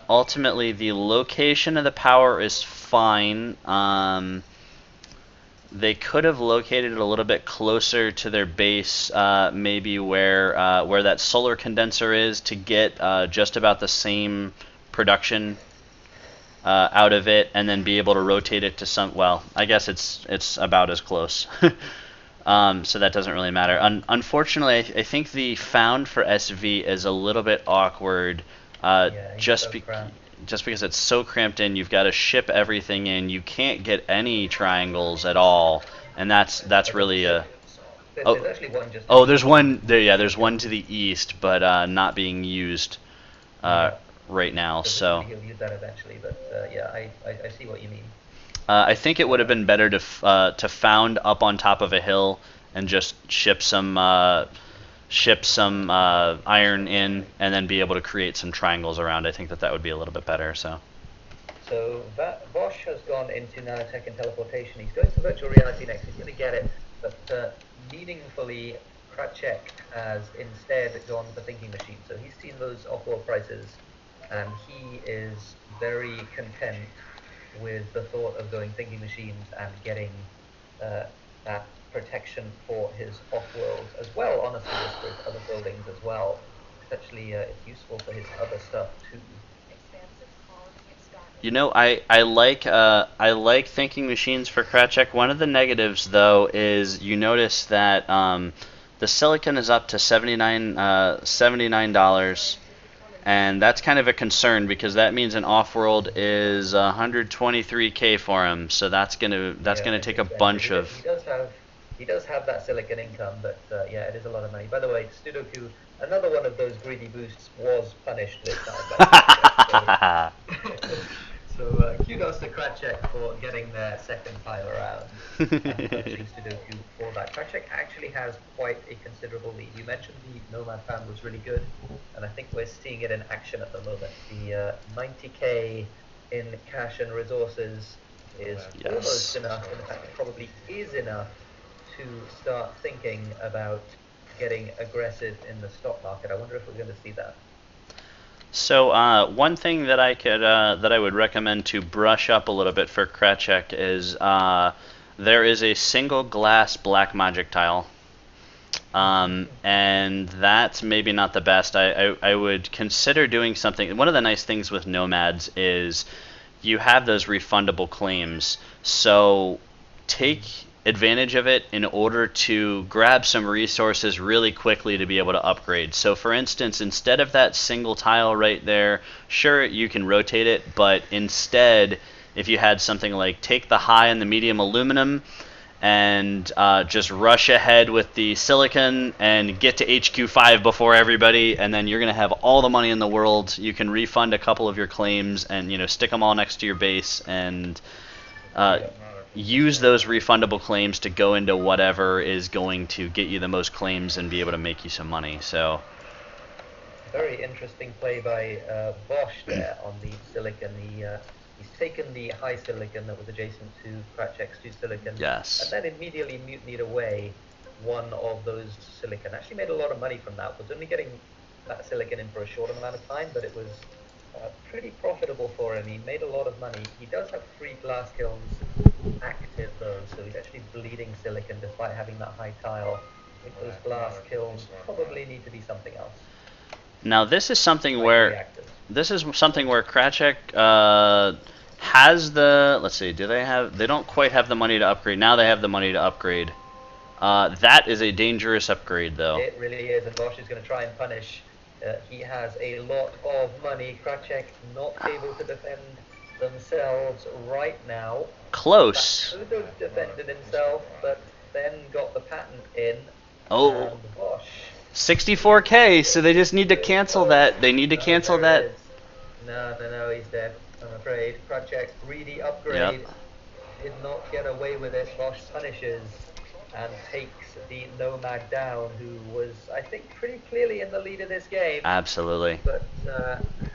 ultimately the location of the power is fine. They could have located it a little bit closer to their base, maybe where that solar condenser is, to get just about the same production out of it, and then be able to rotate it to some. Well, I guess it's about as close. So that doesn't really matter. Unfortunately, I think the found for SV is a little bit awkward. Yeah, he's so Just because it's so cramped in, you've got to ship everything in. You can't get any triangles at all, and that's really a. There's actually one just. Oh, there's one there. Yeah, there's one to the east, but not being used right now. So he'll use that eventually, but yeah, I see what you mean. I think it would have been better to found up on top of a hill and just ship some iron in, and then be able to create some triangles around. I think that would be a little bit better. So Bosch has gone into nanotech and teleportation. He's going to virtual reality next. He's going to get it, but meaningfully, Kratchek has instead gone for thinking machines. So he's seen those off-world prices, and he is very content with the thought of going thinking machines and getting that protection for his off-world as well. Honestly, as for his other buildings as well. Especially, it's useful for his other stuff too. you know, I like thinking machines for Kratchek. One of the negatives, though, is you notice that the silicon is up to $79, and that's kind of a concern because that means an Offworld is 123K for him. So that's gonna take a bunch of. He does have that silicon income, but yeah, it is a lot of money. By the way, Sudoku, another one of those greedy boosts, was punished this time. So kudos to Kratchek for getting their second time around and punishing Sudoku for that. Kratchek actually has quite a considerable lead. You mentioned the Nomad Fan was really good, and I think we're seeing it in action at the moment. The 90K in cash and resources is almost enough. In fact, it probably is enough to start thinking about getting aggressive in the stock market. I wonder if we're going to see that. So one thing that I would recommend to brush up a little bit for Kratchek is there is a single glass black magic tile, and that's maybe not the best. I would consider doing something. One of the nice things with nomads is you have those refundable claims. So take advantage of it in order to grab some resources really quickly to be able to upgrade. So for instance, instead of that single tile right there, sure, you can rotate it, but instead, if you had something like take the high and the medium aluminum and just rush ahead with the silicon and get to HQ5 before everybody, and then you're going to have all the money in the world. You can refund a couple of your claims and stick them all next to your base and use those refundable claims to go into whatever is going to get you the most claims and be able to make you some money. So very interesting play by Bosch there on the silicon. He's taken the high silicon that was adjacent to Kratchek's 2 silicon, yes, and then immediately mutinied away one of those silicon. Actually made a lot of money from that. Was only getting that silicon in for a short amount of time, but it was pretty profitable for him. He made a lot of money. He does have 3 glass kilns active though, so he's actually bleeding silicon despite having that high tile. I think those glass kilns probably need to be something else. Now this is something where Kratchek has the. Let's see. Do they have? They don't quite have the money to upgrade. Now they have the money to upgrade. That is a dangerous upgrade, though. It really is, and Bosch is going to try and punish. He has a lot of money. Kratchek not able to defend themselves right now. Close. Could have defended himself, but then got the patent in. Oh. And Bosch. 64K, so they just need to cancel that. They need to cancel that. No, he's dead, I'm afraid. Kratchek, greedy upgrade, did not get away with it. Bosch punishes and takes the Nomad down, who was, I think, pretty clearly in the lead of this game. Absolutely. But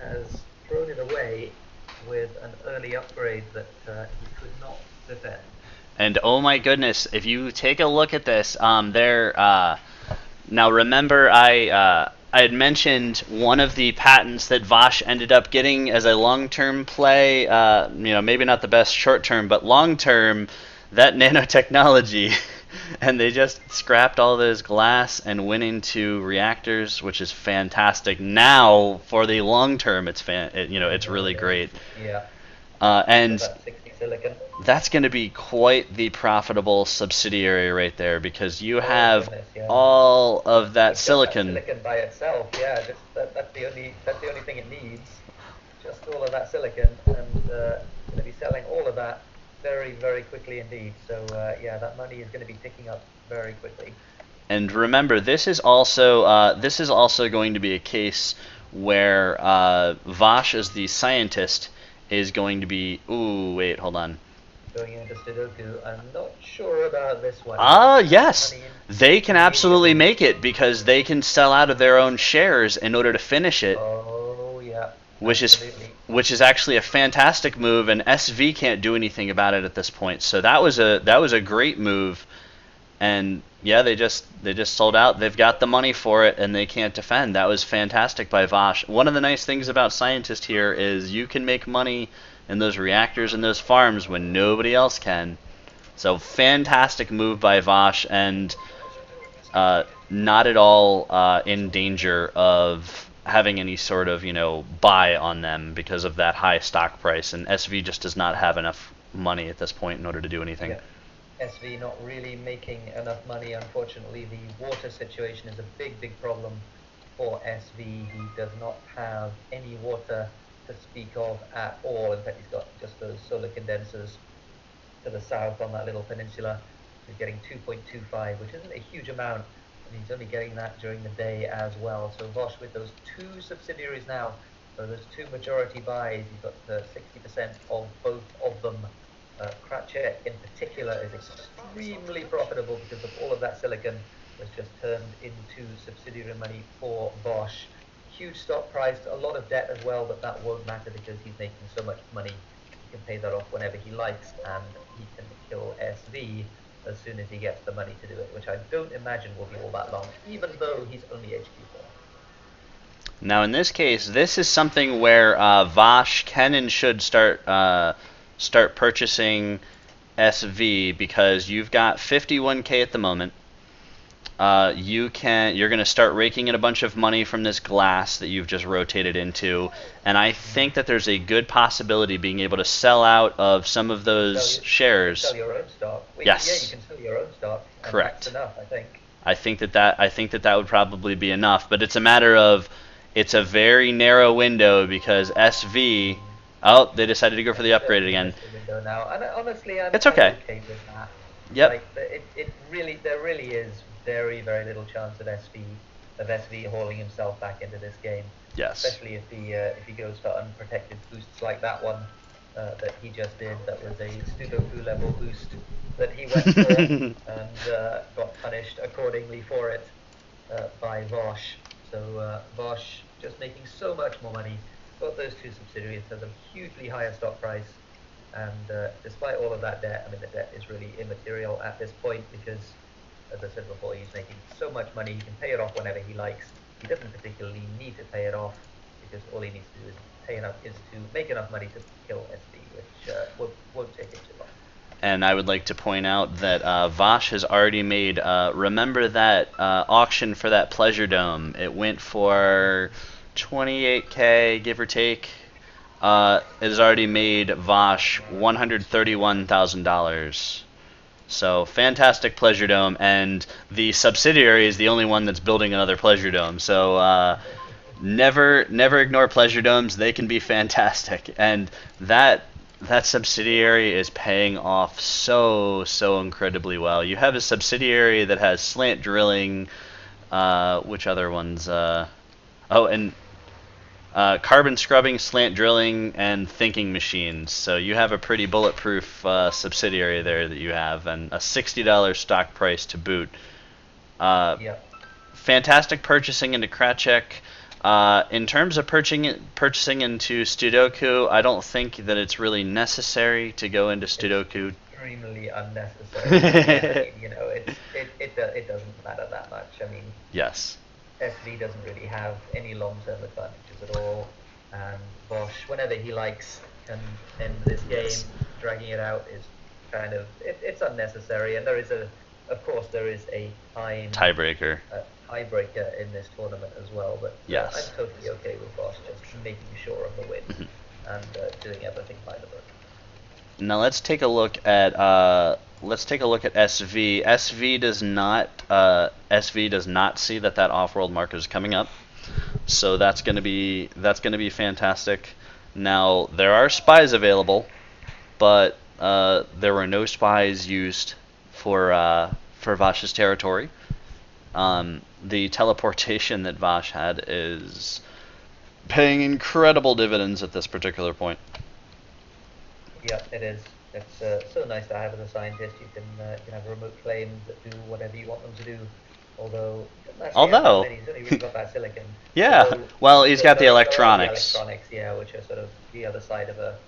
has thrown it away with an early upgrade that he could not defend. And oh my goodness, if you take a look at this, now remember I had mentioned one of the patents that Vosh ended up getting as a long-term play. Maybe not the best short-term, but long-term, that nanotechnology. And they just scrapped all those glass and went into reactors, which is fantastic. Now, for the long term, it's really great. Yeah. And About 60 silicon. that's going to be quite the profitable subsidiary right there, because you Oh have goodness, yeah. all of that Just silicon. that silicon by itself, yeah. Just that's the only thing it needs. Just all of that silicon, and going to be selling all of that very, very quickly indeed. So yeah, that money is going to be ticking up very quickly. And remember, this is also going to be a case where Vosh, as the scientist, is going to be. Ooh, wait, hold on. Going into Sudoku, I'm not sure about this one. Yes. They can absolutely make it, because they can sell out of their own shares in order to finish it. Oh yeah. Which absolutely. is actually a fantastic move, and SV can't do anything about it at this point. So that was a great move, and yeah, they just sold out. They've got the money for it, and they can't defend. That was fantastic by Vosh. One of the nice things about Scientist here is you can make money in those reactors and those farms when nobody else can. So fantastic move by Vosh, and not at all in danger of having any sort of buy on them because of that high stock price. And SV just does not have enough money at this point in order to do anything. Yeah. SV not really making enough money, unfortunately. The water situation is a big, big problem for SV. He does not have any water to speak of at all. In fact, he's got just those solar condensers to the south on that little peninsula. He's getting 2.25, which isn't a huge amount, and he's only getting that during the day as well. So Vosh, with those two subsidiaries now, so those two majority buys, he's got 60% of both of them. Kratchek in particular is extremely profitable because of all of that silicon was just turned into subsidiary money for Bosch. Huge stock price, a lot of debt as well, but that won't matter because he's making so much money. He can pay that off whenever he likes, and he can kill SV as soon as he gets the money to do it, which I don't imagine will be all that long, even though he's only HQ4. Now, in this case, this is something where Vosh can and should start purchasing SV, because you've got 51K at the moment. You're going to start raking in a bunch of money from this glass that you've just rotated into, and I think that there's a good possibility being able to sell out of some of those shares. Sell your own stock. Yes. Yeah, you can sell your own stock. Correct. That's enough, I think. I think that would probably be enough, but it's a matter of, it's a very narrow window, because SV. Oh, they decided to go for the upgrade again. Now. And honestly, it's okay. I'm okay with that. Yep. Like, there really is very, very little chance of SV hauling himself back into this game. Yes. Especially if he goes for unprotected boosts like that one that he just did. That was a Sudoku level boost that he went for and got punished accordingly for it by Vosh. So Vosh just making so much more money. Got those two subsidiaries has a hugely higher stock price, and despite all of that debt, I mean, the debt is really immaterial at this point because, as I said before, he's making so much money, he can pay it off whenever he likes. He doesn't particularly need to pay it off because all he needs to do is to make enough money to kill SV, which won't take him too long. And I would like to point out that Vosh has already made, remember that auction for that Pleasure Dome. It went for 28K, give or take. It has already made Vosh $131,000. So fantastic Pleasure Dome, and the subsidiary is the only one that's building another Pleasure Dome. So never ignore Pleasure Domes. They can be fantastic, and that subsidiary is paying off so incredibly well. You have a subsidiary that has slant drilling. Which other ones? Carbon scrubbing, slant drilling, and thinking machines. So you have a pretty bulletproof subsidiary there that you have, and a $60 stock price to boot. Yep. Fantastic purchasing into Kratchek. In terms of purchasing into Sudoku, I don't think that it's really necessary to go into It's Sudoku. extremely unnecessary. Yeah, you know, it doesn't matter that much. I mean, Yes. SV doesn't really have any long-term advantages at all, and Bosch, whenever he likes, can end this game. Dragging it out is kind of it's unnecessary, and of course, there is a Tiebreaker. tiebreaker in this tournament as well. But I'm Yes. totally okay with Bosch just making sure of the win and doing everything by the book. Now let's take a look at SV. SV does not see that off-world market is coming up, so that's gonna be fantastic. Now there are spies available, but there were no spies used for Vash's territory. The teleportation that Vash had is paying incredible dividends at this particular point. Yeah, it is. It's so nice to have as a scientist. You can have remote claims that do whatever you want them to do. Although he doesn't actually have that Although, many. He's only really got that silicon. yeah, Although well, he's got the there are the electronics. electronics, yeah, which are sort of the other side of a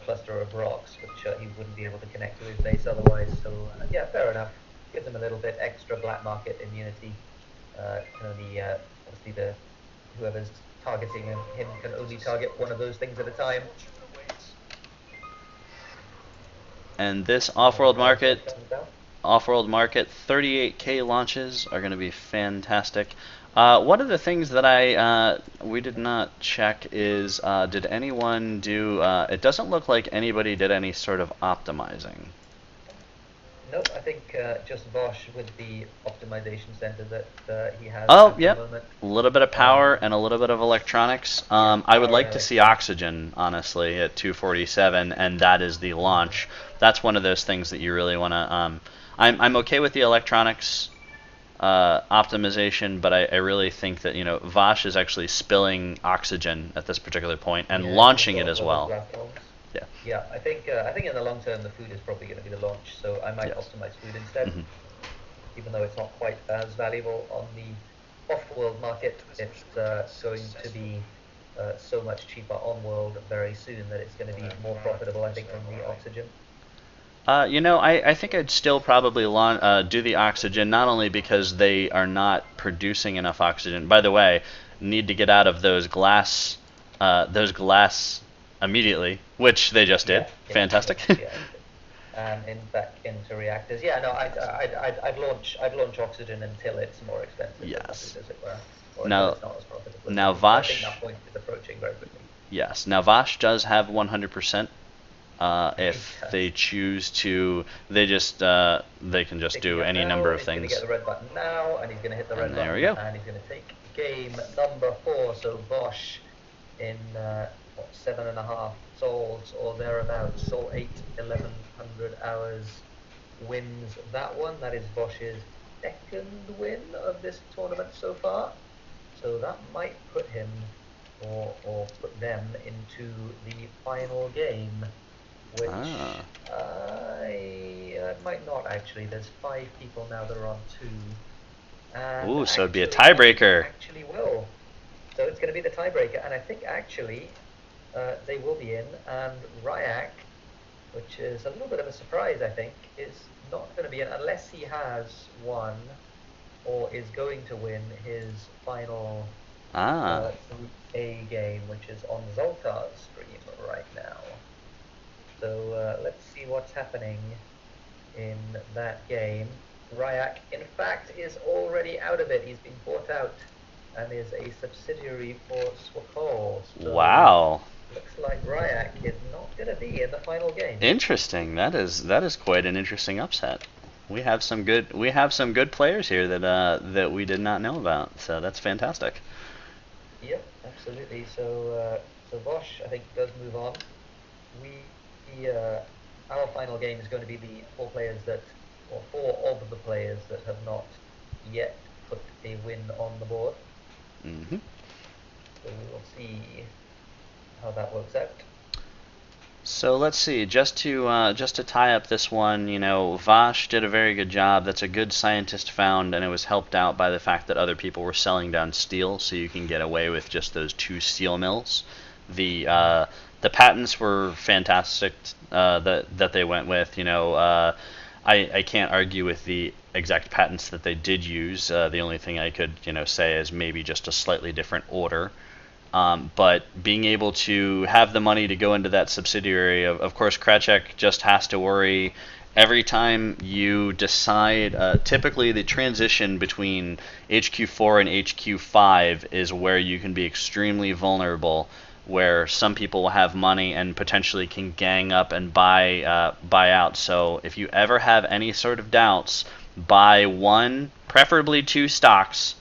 cluster of rocks, which he wouldn't be able to connect to his base otherwise. So yeah, fair enough. Gives him a little bit extra black market immunity. Can only obviously the whoever's targeting him can only target one of those things at a time. And this off-world market, 38K launches are going to be fantastic. One of the things that we did not check is did anyone do? It doesn't look like anybody did any sort of optimizing. Nope, I think just Bosch with the optimization center that he has Oh, at the yep. moment. A little bit of power and a little bit of electronics. I would like to see oxygen, honestly, at 247, and that is the launch. That's one of those things that you really want to. I'm okay with the electronics optimization, but I really think that Vash is actually spilling oxygen at this particular point and launching it as well. Yeah. Yeah, I think in the long term the food is probably going to be the launch, so I might optimize food instead. Even though it's not quite as valuable on the off-world market, it's going to be so much cheaper on-world very soon that it's going to be more profitable, I think, than the oxygen. I think I'd still probably do the oxygen, not only because they are not producing enough oxygen. By the way, need to get out of those glass immediately, which they just did. Fantastic. Back into reactors. Yeah, no, I'd launch oxygen until it's more expensive. Yes. As it were, or now, it's not as profitable. Now I think Vash. that point is approaching very quickly. Yes. Now Vash does have 100%. If they choose to, they can just do any number of things. He's going to get the red button now, and he's going to hit the red button. There we go. And he's going to take game number 4. So Bosch in 7.5 sols or thereabouts, Sol 8, 1100 hours, wins that one. That is Bosch's second win of this tournament so far. So that might put him or put them into the final game, which I might not actually. There's 5 people now that are on 2. And ooh, so it'd be a tiebreaker. Actually will. So it's going to be the tiebreaker, and I think actually they will be in, and Ryak, which is a little bit of a surprise, I think, is not going to be in unless he has won or is going to win his final Group A game, which is on Zoltar's stream right now. So let's see what's happening in that game. Ryak, in fact, is already out of it. He's been bought out and is a subsidiary for Swakol. So wow. Looks like Ryak is not going to be in the final game. Interesting. That is quite an interesting upset. We have some good players here that we did not know about. So that's fantastic. Yep, absolutely. So Bosch, I think, does move on. Our final game is going to be the 4 of the players that have not yet put a win on the board. Mm-hmm. So we will see how that works out. So let's see. Just to tie up this one, Vash did a very good job. That's a good scientist found, and it was helped out by the fact that other people were selling down steel, so you can get away with just those two steel mills. The uh, the patents were fantastic that they went with. I can't argue with the exact patents that they did use. The only thing I could say is maybe just a slightly different order. But being able to have the money to go into that subsidiary, of course, Kratchek just has to worry every time you decide. Typically, the transition between HQ4 and HQ5 is where you can be extremely vulnerable, where some people will have money and potentially can gang up and buy out. So if you ever have any sort of doubts, buy one, preferably two stocks,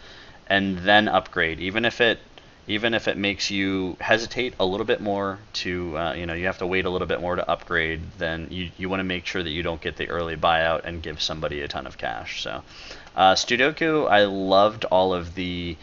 and then upgrade, even if it makes you hesitate a little bit more to, you have to wait a little bit more to upgrade, then you want to make sure that you don't get the early buyout and give somebody a ton of cash. So, Studoku, I loved all of the,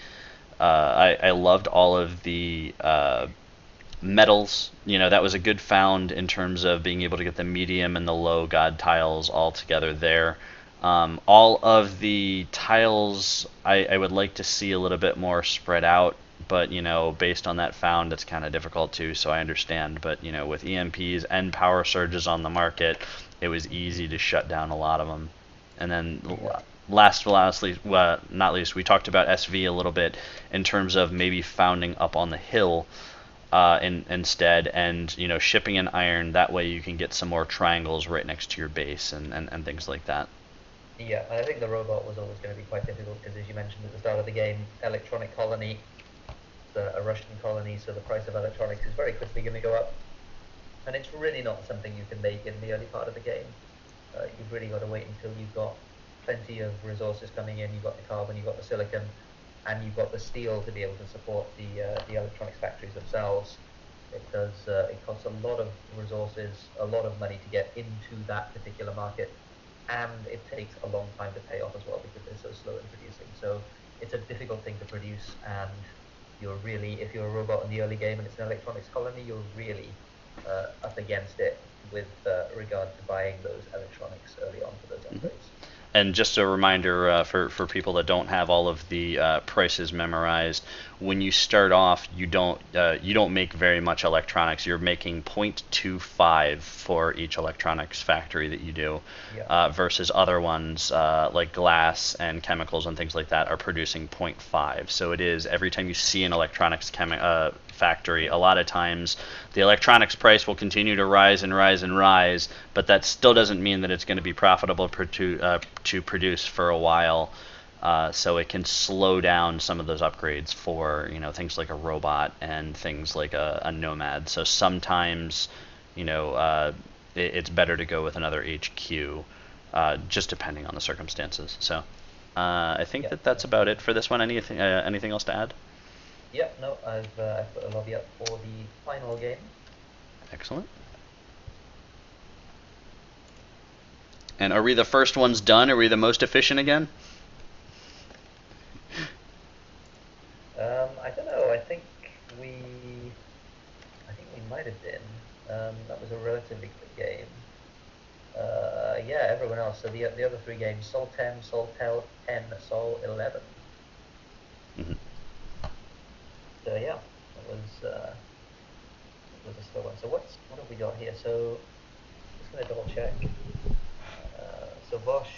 metals. That was a good found in terms of being able to get the medium and the low god tiles all together there. All of the tiles I would like to see a little bit more spread out, but based on that found, it's kind of difficult too. So I understand. But with EMPs and power surges on the market, it was easy to shut down a lot of them. And then last but not least, we talked about SV a little bit in terms of maybe founding up on the hill instead, and shipping in iron. That way you can get some more triangles right next to your base and things like that. Yeah, I think the robot was always going to be quite difficult because, as you mentioned at the start of the game, electronic colony, a Russian colony, so the price of electronics is very quickly going to go up. And it's really not something you can make in the early part of the game. You've really got to wait until you've got plenty of resources coming in. You've got the carbon, you've got the silicon, and you've got the steel to be able to support the electronics factories themselves. It costs a lot of resources, a lot of money to get into that particular market, and it takes a long time to pay off as well because they're so slow in producing. So it's a difficult thing to produce, and if you're a robot in the early game and it's an electronics colony, you're really up against it with regard to buying those electronics early on for those upgrades. And just a reminder for people that don't have all of the prices memorized, when you start off, you don't make very much electronics. You're making 0.25 for each electronics factory that you do, Yeah. versus other ones like glass and chemicals and things like that are producing 0.5. So it is every time you see an electronics factory, a lot of times the electronics price will continue to rise and rise and rise, but that still doesn't mean that it's going to be profitable to produce for a while. So it can slow down some of those upgrades for things like a robot and things like a nomad. So sometimes it's better to go with another HQ, just depending on the circumstances. So I think Yeah. that's about it for this one. Anything else to add? Yeah, no, I've put a lobby up for the final game. Excellent. And are we the first ones done? Are we the most efficient again? I don't know. We, I think we might have been. That was a relatively quick game. Yeah, everyone else. So the other three games: Sol 10, Sol 10, Sol 11. Mhm. So yeah, it was a slow one. So what have we got here? So just gonna double check. So Bosch,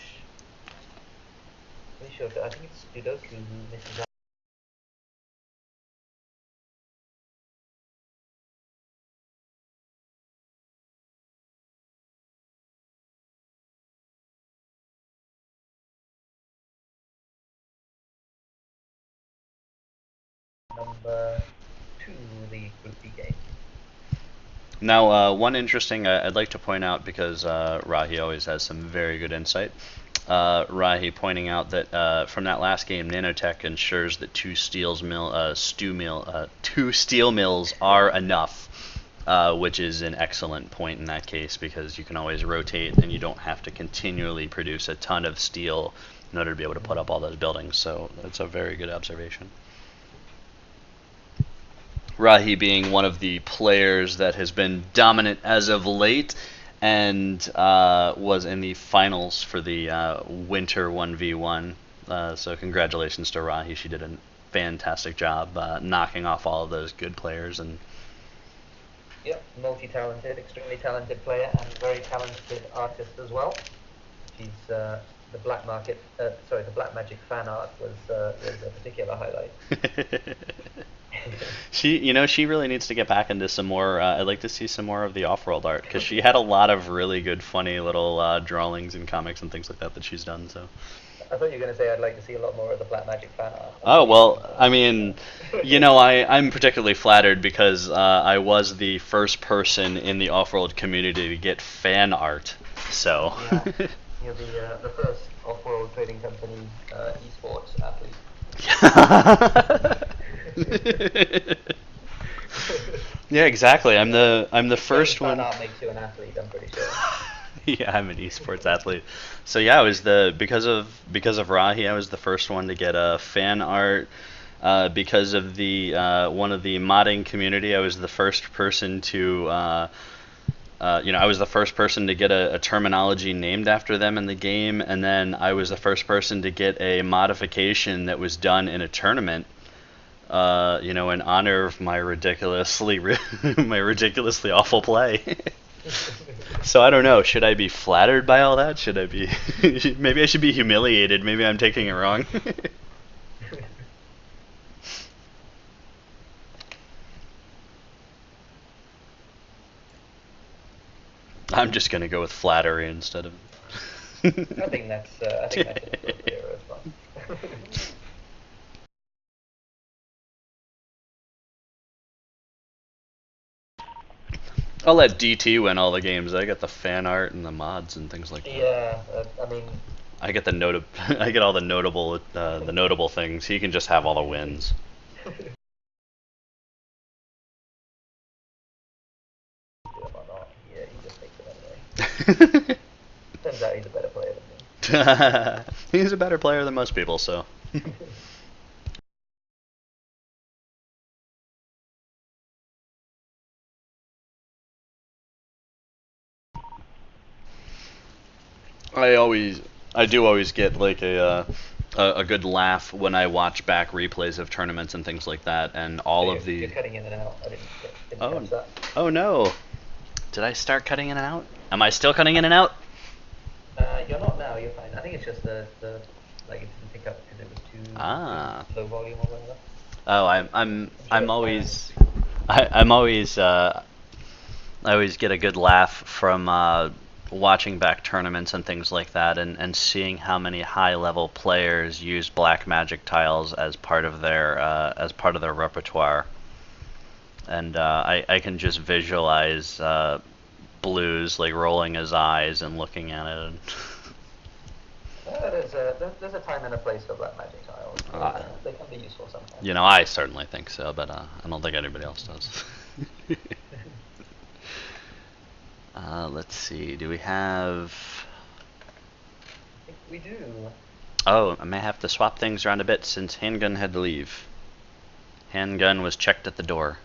pretty sure. I think it's Sudoku who misses out. Number 2, the Group B game. Now, one interesting I'd like to point out, because Rahi always has some very good insight. Rahi pointing out that from that last game, Nanotech ensures that two steel mills are enough, which is an excellent point in that case, because you can always rotate and you don't have to continually produce a ton of steel in order to be able to put up all those buildings. So that's a very good observation. Rahi being one of the players that has been dominant as of late, and was in the finals for the Winter 1v1. So congratulations to Rahi. She did a fantastic job knocking off all of those good players. And yep, multi-talented, extremely talented player, and very talented artist as well. She's the Black Magic fan art was a particular highlight. She really needs to get back into some more. I'd like to see some more of the Offworld art, because she had a lot of really good, funny little drawings and comics and things like that she's done. So. I thought you were going to say I'd like to see a lot more of the Black Magic fan art. Oh, well, I mean, I'm particularly flattered because I was the first person in the Offworld community to get fan art. So. Yeah. You're the first Offworld trading company esports athlete. Yeah, exactly. I'm the first one. Fan art makes you an athlete, I'm pretty sure. Yeah, I'm an esports athlete. So yeah, I was because of Rahi, I was the first one to get a fan art. Because of the one of the modding community, I was the first person to I was the first person to get a terminology named after them in the game, and then I was the first person to get a modification that was done in a tournament. In honor of my ridiculously awful play. So I don't know. Should I be flattered by all that? Should I be? Maybe I should be humiliated. Maybe I'm taking it wrong. I'm just gonna go with flattery instead of. I think that's appropriate response. I'll let DT win all the games. I get the fan art and the mods and things like that. Yeah, I mean. I get I get all the notable things. He can just have all the wins. Yeah, he just takes it anyway. Turns out he's a better player than me. He's a better player than most people, so. I do always get like a good laugh when I watch back replays of tournaments and things like that, and all of the. You're cutting in and out. I didn't catch that. Oh no! Did I start cutting in and out? Am I still cutting in and out? You're not now. You're fine. I think it's just the it didn't pick up because it was too low volume or whatever. Oh, I'm always I always get a good laugh from watching back tournaments and things like that, and seeing how many high-level players use black magic tiles as part of their repertoire. And I can just visualize Blues like rolling his eyes and looking at it. There's a time and a place for black magic tiles. They can be useful sometimes. I certainly think so, but I don't think anybody else does. Let's see. Do we have? I think we do. Oh, I may have to swap things around a bit since Handgun had to leave. Handgun was checked at the door.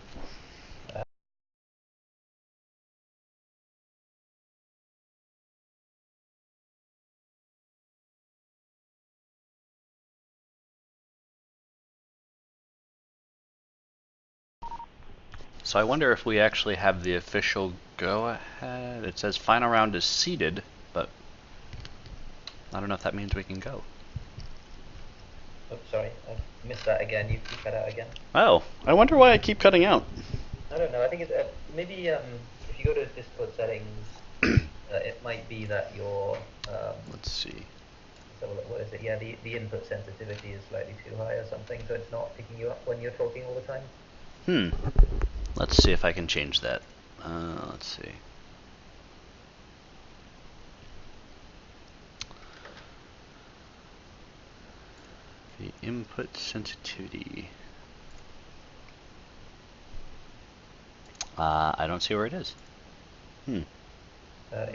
So I wonder if we actually have the official go-ahead. It says final round is seeded, but I don't know if that means we can go. Oh, sorry, I missed that again. You cut out again. Oh, I wonder why I keep cutting out. I don't know. I think it's maybe if you go to Discord settings, it might be that your let's see. So what is it? Yeah, the input sensitivity is slightly too high or something, so it's not picking you up when you're talking all the time. Let's see if I can change that. Let's see. The input sensitivity. I don't see where it is. It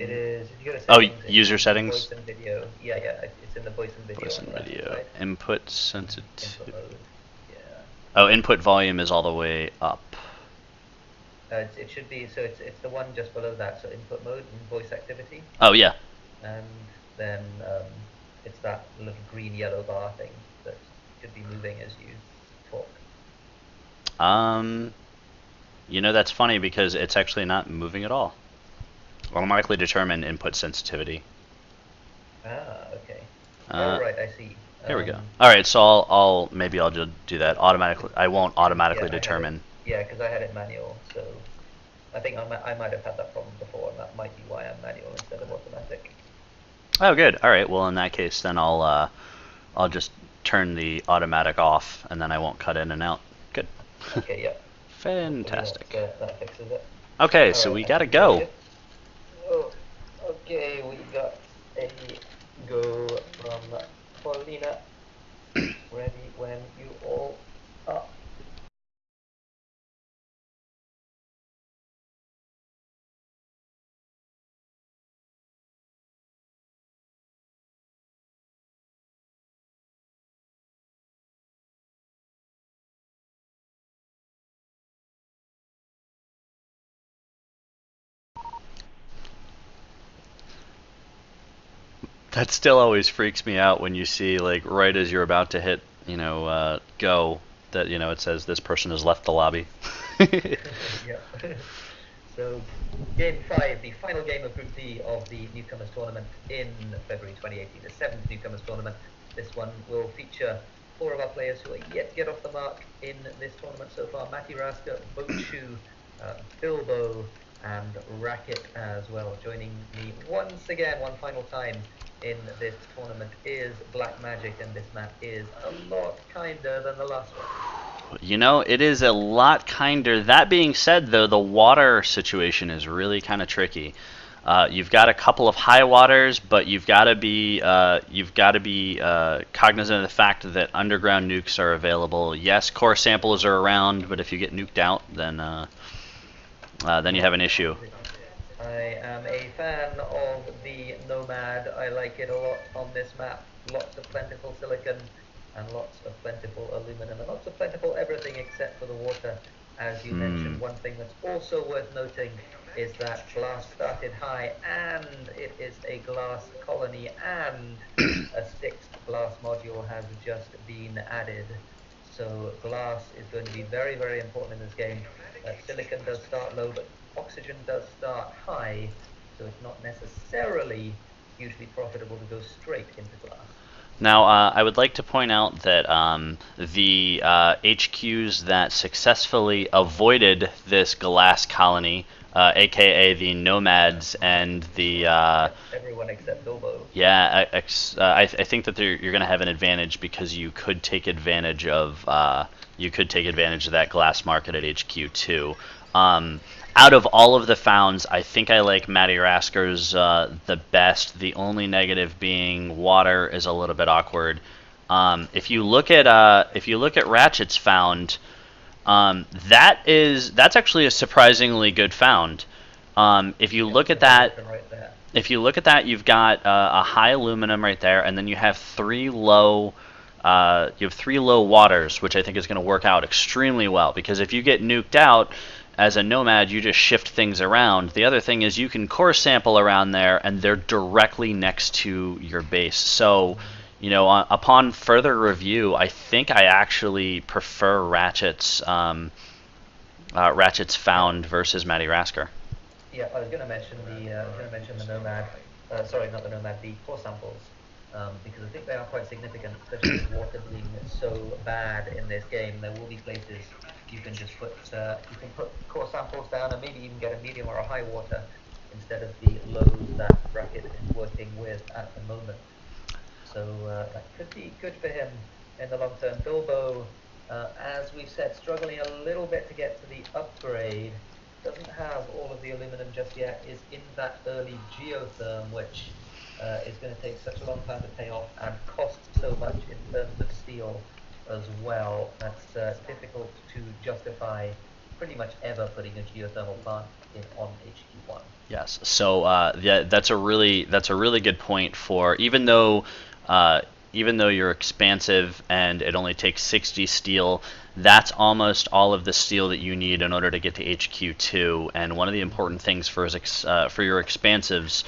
is, if you go to settings, user settings? Voice and video. Yeah, it's in the voice and video. Voice and video. Right? Input sensitivity. Input mode. Yeah. Oh, input volume is all the way up. It should be, so it's the one just below that. So input mode and voice activity, Oh yeah. and then it's that little green yellow bar thing that should be moving as you talk. Um, that's funny because it's actually not moving at all. Automatically determine input sensitivity. Ah, okay. Oh Uh, right, I see. Here we go. All right, so I'll just do that automatically. I won't Yeah, automatically I had it. determine. Yeah, because I had it manual, so I think I might have had that problem before, and that might be why I'm manual instead of automatic. Oh, good. All right. Well, in that case, then I'll just turn the automatic off, and then I won't cut in and out. Good. Okay, yeah. Hopefully Fantastic. that fixes it. Okay, All so right, we I gotta think we're go. good. Oh, okay, we got a go from Paulina. Ready when you all are. That still always freaks me out when you see, like, right as you're about to hit, go, that, it says this person has left the lobby. Yeah. So, game 5, the final game of Group D of the Newcomers tournament in February 2018, the 7th Newcomers tournament. This one will feature 4 of our players who are yet to get off the mark in this tournament so far. Matty Rasker, Bochu, Bilbo, and Racket as well. Joining me once again, one final time in this tournament is Black Magic, and this map is a lot kinder than the last one. It is a lot kinder. That being said, though, the water situation is really kind of tricky. You've got a couple of high waters, but you've got to be cognizant of the fact that underground nukes are available. Yes, core samples are around, but if you get nuked out, then you have an issue. I am a fan of the Nomad. I like it a lot on this map. Lots of plentiful silicon and lots of plentiful aluminum and lots of plentiful everything except for the water. As you mentioned, one thing that's also worth noting is that glass started high and it is a glass colony and a 6th glass module has just been added. So glass is going to be very, very important in this game. Silicon does start low, but oxygen does start high, so it's not necessarily hugely profitable to go straight into glass. Now, I would like to point out that the HQs that successfully avoided this glass colony, aka the Nomads and the Everyone except Bilbo. yeah, I think that you're going to have an advantage because you could take advantage of that glass market at HQ too. Um, Out of all of the founds, I think I like Matty Rasker's the best. The only negative being water is a little bit awkward. If you look at Ratchet's found, that's actually a surprisingly good found. If you Yeah, look at there's a that, water right there. you've got a high aluminum right there, and then you have three low. You have three low waters, which I think is going to work out extremely well. Because if you get nuked out as a nomad, you just shift things around. The other thing is you can core sample around there, and they're directly next to your base. So, upon further review, I think I actually prefer Ratchet's found versus Matty Rasker. Yeah, I was going to mention the Nomad. Sorry, not the Nomad. The core samples, because I think they are quite significant, especially with water being so bad in this game. There will be places you can put core samples down and maybe even get a medium or a high water instead of the lows that Bracket is working with at the moment. So that could be good for him in the long term. Bilbo, as we've said, struggling a little bit to get to the upgrade. Doesn't have all of the aluminum just yet. Is in that early geotherm, which is going to take such a long time to pay off and cost so much in terms of steel as well. That's difficult to justify pretty much ever putting a geothermal plant in on HQ1. Yes. So yeah, that's a really good point. For even though even though you're expansive and it only takes 60 steel, that's almost all of the steel that you need in order to get to HQ2. And one of the important things for your expansives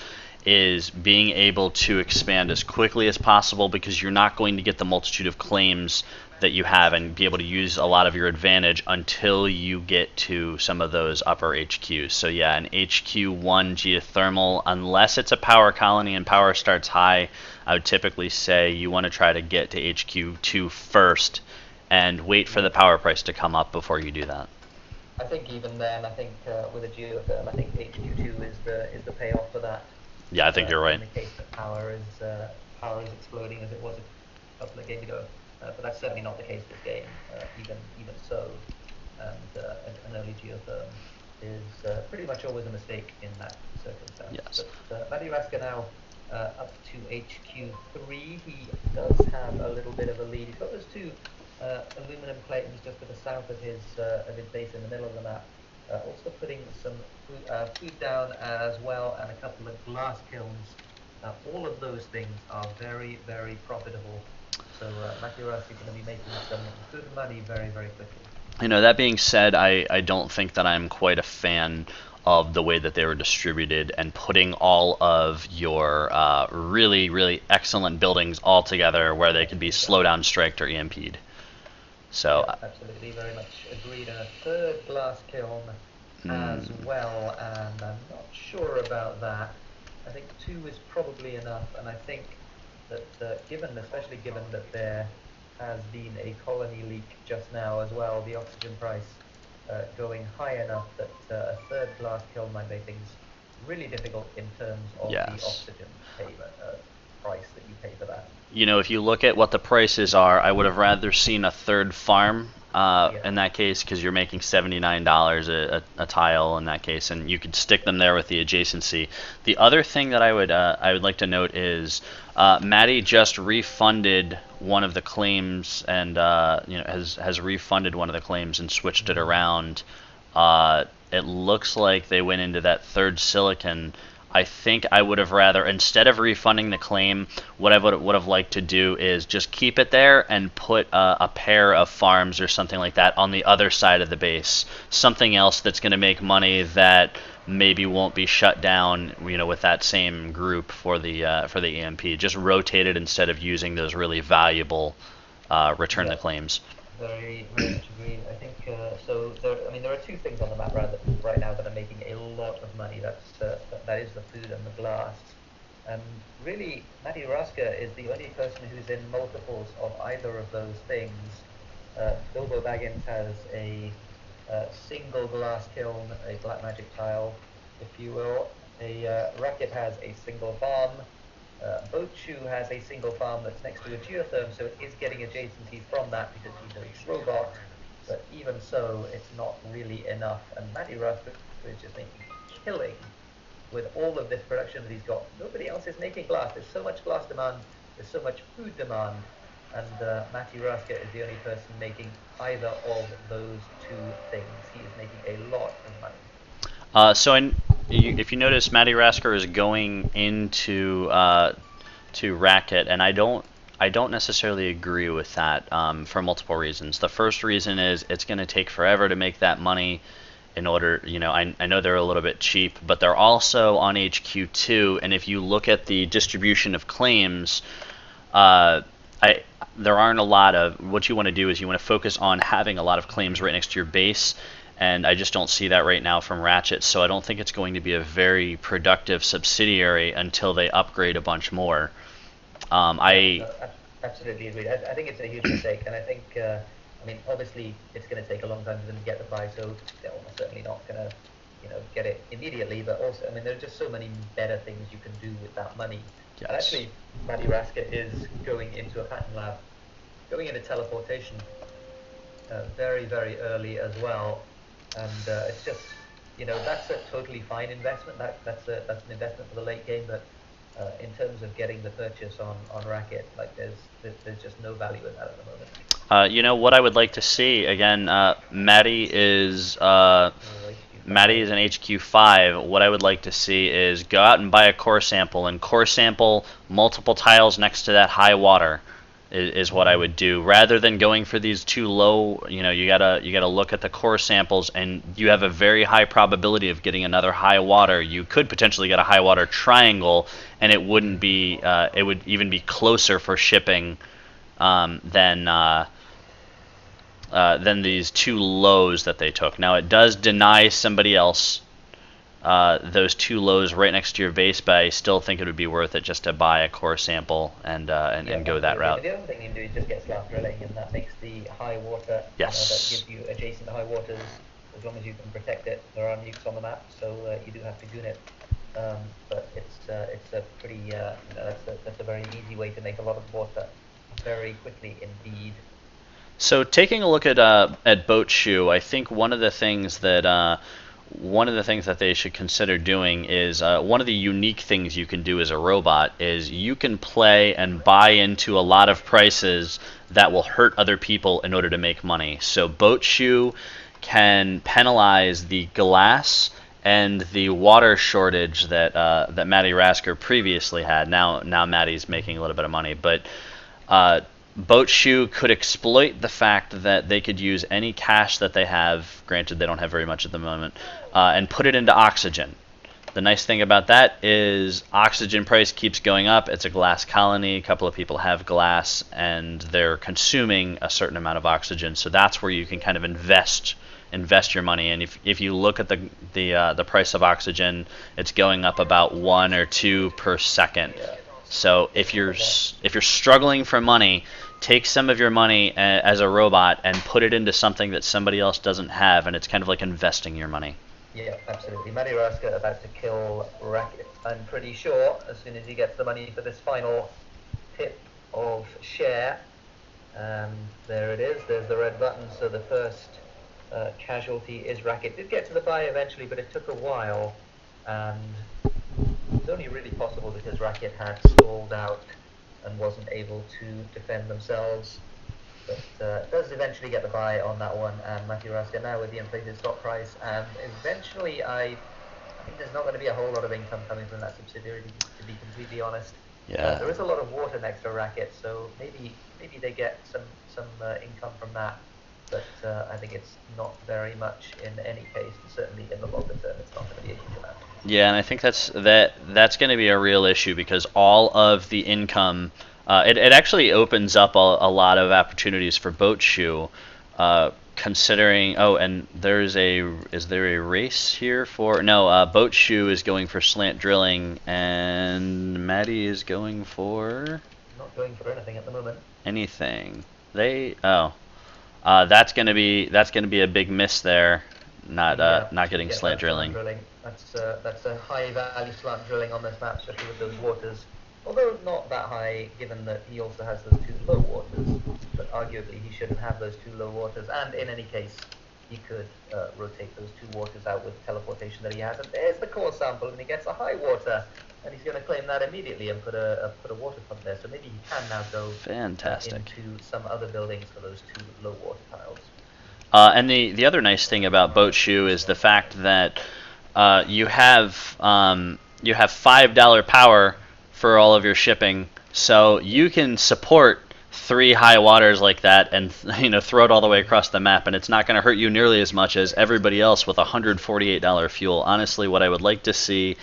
is being able to expand as quickly as possible, because you're not going to get the multitude of claims that you have and be able to use a lot of your advantage until you get to some of those upper HQs. So yeah, an HQ1 geothermal, unless it's a power colony and power starts high, I would typically say you want to try to get to HQ2 first and wait for the power price to come up before you do that. I think even then, I think with a geotherm, I think HQ2 is the payoff for that. Yeah, I think you're right. In the case that power is exploding as it was a couple of games ago, but that's certainly not the case this game. Even so, and an early geotherm is pretty much always a mistake in that circumstance. Yes. But Matty Raska now up to HQ3. He does have a little bit of a lead. He's got those two aluminum claims just to the south of his base in the middle of the map. Also putting some food down as well, and a couple of glass kilns. All of those things are very, very profitable. So Matthew Rask is going to be making some good money very, very quickly. You know, that being said, I don't think that I'm quite a fan of the way that they were distributed and putting all of your really, really excellent buildings all together where they could be slowdown striked or EMP'd. So yeah, absolutely, very much agreed. And a third glass kiln as well, and I'm not sure about that. I think 2 is probably enough, and I think that especially given that there has been a colony leak just now as well, the oxygen price going high enough that a third glass kiln might make things really difficult in terms of the oxygen price that you pay for that. You know, if you look at what the prices are, I would have rather seen a third farm in that case, because you're making $79 a tile in that case, and you could stick them there with the adjacency. The other thing that I would like to note is Matty just refunded one of the claims, and you know, has refunded one of the claims and switched it around. It looks like they went into that third silicon. I think I would have rather, instead of refunding the claim, what I would have liked to do is just keep it there and put a pair of farms or something like that on the other side of the base. Something else that's going to make money that maybe won't be shut down, you know, with that same group for the EMP. Just rotate it instead of using those really valuable return the claims. Very, very much agreed. I think so. There are 2 things on the map right now that are making a lot of money. That is the food and the glass. And really, Matty Raska is the only person who's in multiples of either of those things. Bilbo Baggins has a single glass kiln, a black magic tile, if you will. Racket has a single farm. Bochu has a single farm that's next to a geotherm, so it is getting adjacencies from that because he's a robot, but even so, it's not really enough. And Matty Raska is just making a killing with all of this production that he's got. Nobody else is making glass. There's so much glass demand, there's so much food demand, and Matty Raska is the only person making either of those 2 things. He is making a lot of money. If you notice, Matty Rasker is going into to Racket, and I don't necessarily agree with that for multiple reasons. The first reason is it's going to take forever to make that money. In order, you know, I know they're a little bit cheap, but they're also on HQ2, and if you look at the distribution of claims, there aren't a lot of. What you want to do is you want to focus on having a lot of claims right next to your base. And I just don't see that right now from Ratchet, so I don't think it's going to be a very productive subsidiary until they upgrade a bunch more. Absolutely agreed. I think it's a huge mistake, and I think, obviously it's going to take a long time for them to get the buy, so they're almost certainly not going to, get it immediately. But also, there are just so many better things you can do with that money. Yes. And actually, Matty Raska is going into a patent lab, going into teleportation very, very early as well. And it's just, that's a totally fine investment. That's an investment for the late game. But in terms of getting the purchase on Racket, there's just no value in that at the moment. What I would like to see again, Matty is an HQ5. What I would like to see is go out and buy a core sample, and core sample multiple tiles next to that high water. is what I would do rather than going for these too low. You gotta look at the core samples, and you have a very high probability of getting another high water. You could potentially get a high water triangle, and it wouldn't be it would even be closer for shipping than these two lows that they took. Now it does deny somebody else those two lows right next to your base, but I still think it would be worth it just to buy a core sample and go that route. The other thing you can do is just get slant drilling, and that makes the high water. Yes. That gives you adjacent high waters, as long as you can protect it. There are nukes on the map, so you do have to goon it. But it's a pretty that's a very easy way to make a lot of water very quickly indeed. So taking a look at Boat Shoe, I think one of the things that they should consider doing is one of the unique things you can do as a robot is you can play and buy into a lot of prices that will hurt other people in order to make money. So Boat Shoe can penalize the glass and the water shortage that Matty Rasker previously had. Now Matty's making a little bit of money, but Boat Shoe could exploit the fact that they could use any cash that they have, granted they don't have very much at the moment, and put it into oxygen. The nice thing about that is oxygen price keeps going up. It's a glass colony. A couple of people have glass, and they're consuming a certain amount of oxygen. So that's where you can kind of invest your money. And if you look at the price of oxygen, it's going up about 1 or 2 per second. So if you're struggling for money, take some of your money as a robot and put it into something that somebody else doesn't have, and it's kind of like investing your money. Yeah, absolutely. Matty Rasker about to kill Racket. I'm pretty sure as soon as he gets the money for this final tip of share, there it is. There's the red button. So the first casualty is Racket. Did get to the buy eventually, but it took a while, and it's only really possible because Racket had stalled out and wasn't able to defend themselves. But does eventually get the buy on that one, and Matthew Rasker now with the inflated stock price, and eventually I think there's not going to be a whole lot of income coming from that subsidiary, to be completely honest. Yeah. There is a lot of water next to Racket, so maybe they get some income from that. But I think it's not very much in any case, and certainly in the longer term, it's not going to be a huge amount. Yeah, and I think that's going to be a real issue because all of the income, it actually opens up a lot of opportunities for Boat Shoe, considering. Oh, and is there a race here for? No, Boat Shoe is going for slant drilling, and Matty is going for. Not going for anything at the moment. Anything? That's going to be a big miss there. Not getting slant drilling. That's a high value slant drilling on this map, especially with those waters. Although not that high, given that he also has those 2 low waters. But arguably he shouldn't have those 2 low waters. And in any case, he could rotate those 2 waters out with the teleportation that he has. And there's the core sample, and he gets a high water, and he's going to claim that immediately and put a water pump there. So maybe he can now go into some other buildings for those 2 low water tiles. And the other nice thing about Boat Shoe is the fact that you have $5 power for all of your shipping, so you can support 3 high waters like that and throw it all the way across the map, and it's not going to hurt you nearly as much as everybody else with $148 fuel. Honestly, what I would like to see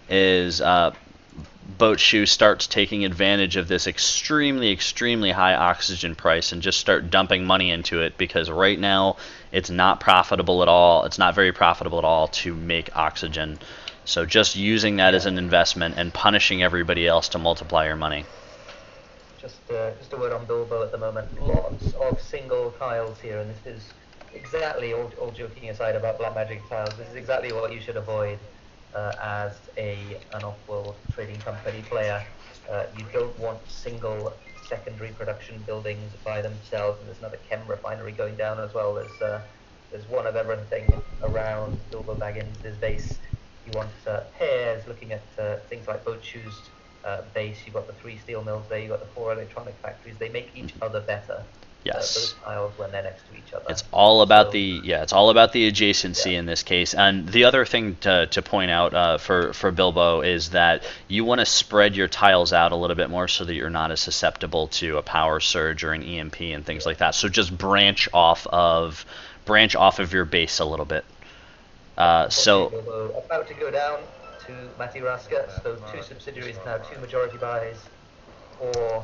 is Boat Shoe starts taking advantage of this extremely high oxygen price and just start dumping money into it, because right now it's not profitable at all. It's not very profitable at all to make oxygen. So just using that as an investment and punishing everybody else to multiply your money. Just a word on Bilbo at the moment. Lots of single tiles here, and this is exactly, all joking aside about black magic tiles, this is exactly what you should avoid as an Offworld trading company player. You don't want single secondary production buildings by themselves, and there's another chem refinery going down as well. There's one of everything around Bilbo Baggins' base. You want pairs, looking at things like Boat Shoe's base. You've got the 3 steel mills there, you've got the 4 electronic factories. They make each other better. Yes. both tiles when they're next to each other. It's all about So, it's all about the adjacency yeah. in this case. And the other thing to point out for Bilbo is that you want to spread your tiles out a little bit more so that you're not as susceptible to a power surge or an EMP and things like that. So just branch off of your base a little bit. So Bilbo about to go down to Matti Raska, so 2 subsidiaries now, 2 majority buys for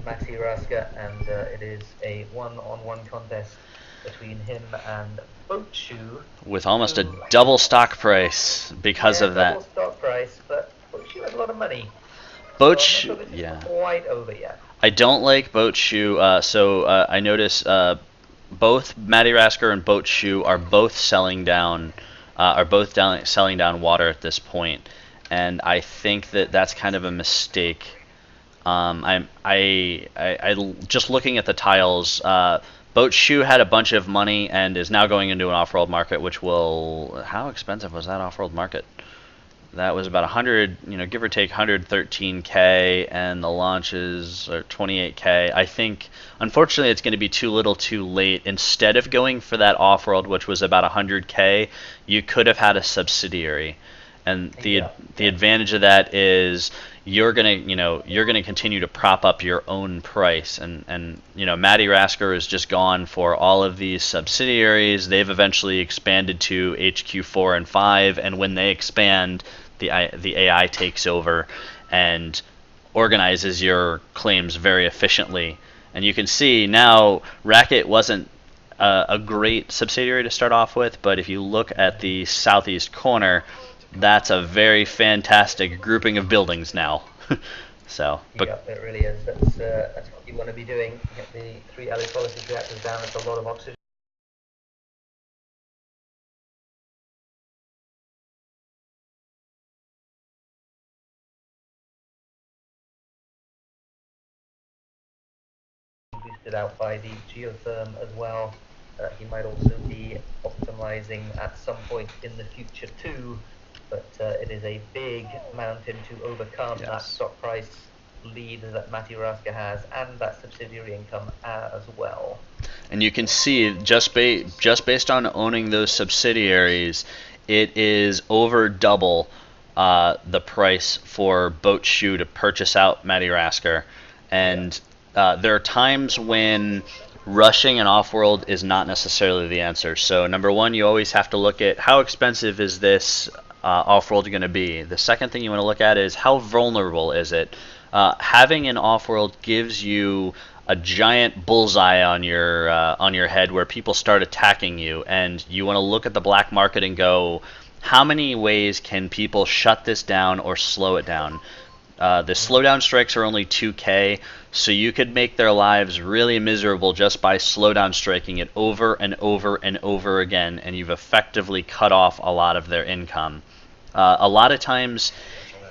Matti Raska, and it is a one-on-one contest between him and Boatshoe. with almost a double stock price because of that. Double stock price, but Boatshoe has a lot of money. Boatshoe, so yeah. Quite over yet. I don't like Boatshoe, I notice both Matty Rasker and Boatshoe are both selling down water at this point, and I think that that's kind of a mistake. I just looking at the tiles. Boatshoe had a bunch of money and is now going into an off-world market, which will. How expensive was that off-world market? That was about 100, give or take 113K, and the launches are 28K. I think, unfortunately, it's going to be too little too late. Instead of going for that off-world, which was about 100K, you could have had a subsidiary. And the advantage of that is you're gonna continue to prop up your own price, and Matty Rasker has just gone for all of these subsidiaries. They've eventually expanded to HQ4 and 5, and when they expand, the AI takes over and organizes your claims very efficiently. And you can see now Racket wasn't a great subsidiary to start off with, but if you look at the southeast corner, that's a very fantastic grouping of buildings now. So, but yeah, it really is. That's what you want to be doing. Get the 3 electrolysis reactors down. It's a lot of oxygen. Boosted out by the geotherm as well. He might also be optimizing at some point in the future too. But it is a big mountain to overcome. Yes. That stock price lead that Matti Raska has, and that subsidiary income as well. And you can see just based on owning those subsidiaries, it is over double the price for Boatshoe to purchase out Matty Rasker. And there are times when rushing an off-world is not necessarily the answer. So number one, you always have to look at how expensive is this off-world going to be. The second thing you want to look at is how vulnerable is it. Having an off-world gives you a giant bullseye on your head where people start attacking you, and you want to look at the black market and go, how many ways can people shut this down or slow it down? The slowdown strikes are only 2K, so you could make their lives really miserable just by slowdown striking it over and over and over again, and you've effectively cut off a lot of their income. A lot of times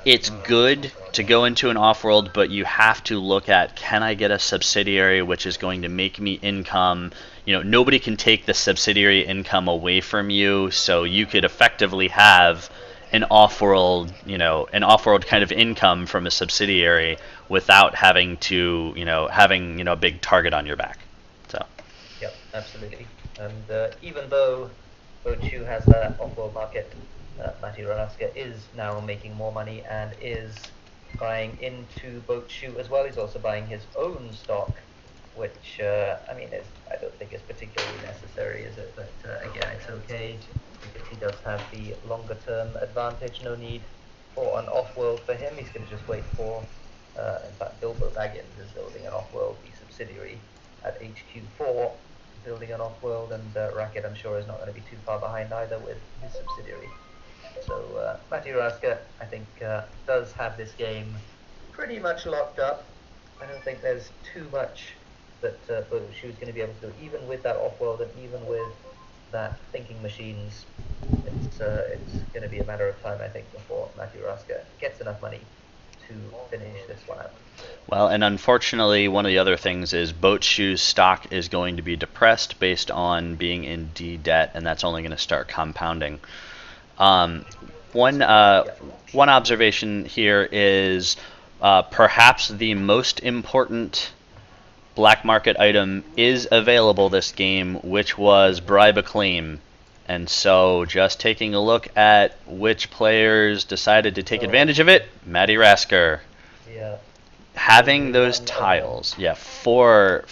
it's good to go into an off-world, but you have to look at, can I get a subsidiary which is going to make me income? Nobody can take the subsidiary income away from you, so you could effectively have an off-world kind of income from a subsidiary without having to, having a big target on your back. So. Yep, absolutely. And even though Boatshoe has that off-world market, Matti Raska is now making more money and is buying into Boatshoe as well. He's also buying his own stock, which I don't think is particularly necessary, is it? But again, it's okay because he does have the longer-term advantage. No need for an off-world for him. He's going to just wait for. In fact, Bilbo Baggins is building an off-world, the subsidiary at HQ4, building an off-world, and Racket, I'm sure, is not going to be too far behind either with his subsidiary. So Matti Raska, I think, does have this game pretty much locked up. I don't think there's too much that Boatshoe is going to be able to do, even with that off-world and even with that thinking machines. It's going to be a matter of time, I think, before Matti Raska gets enough money to finish this one out. Well, and unfortunately, one of the other things is Boatshoe's stock is going to be depressed based on being in D debt, and that's only going to start compounding. One observation here is perhaps the most important black market item is available this game, which was Bribe a Claim. And so, just taking a look at which players decided to take advantage of it, Matty Rasker. Yeah. Having those tiles, yeah, four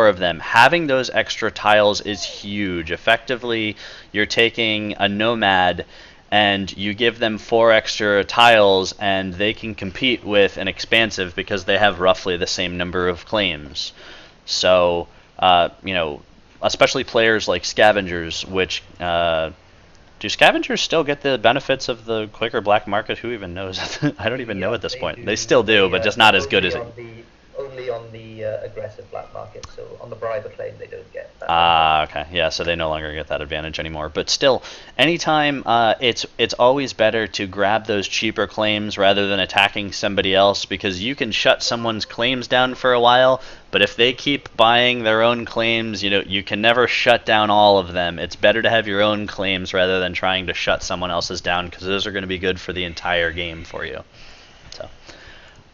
of them. Having those extra tiles is huge. Effectively, you're taking a nomad and you give them 4 extra tiles, and they can compete with an expansive because they have roughly the same number of claims. So, you know, especially players like scavengers, which do scavengers still get the benefits of the quicker black market? Who even knows? I don't even know at this point. They still do, but just not as good as it. Only on the aggressive black market, so on the bribe claim they don't get that. Okay, yeah, so they no longer get that advantage anymore. But still, anytime it's always better to grab those cheaper claims rather than attacking somebody else, because you can shut someone's claims down for a while, but if they keep buying their own claims, you know, you can never shut down all of them. It's better to have your own claims rather than trying to shut someone else's down, because those are going to be good for the entire game for you.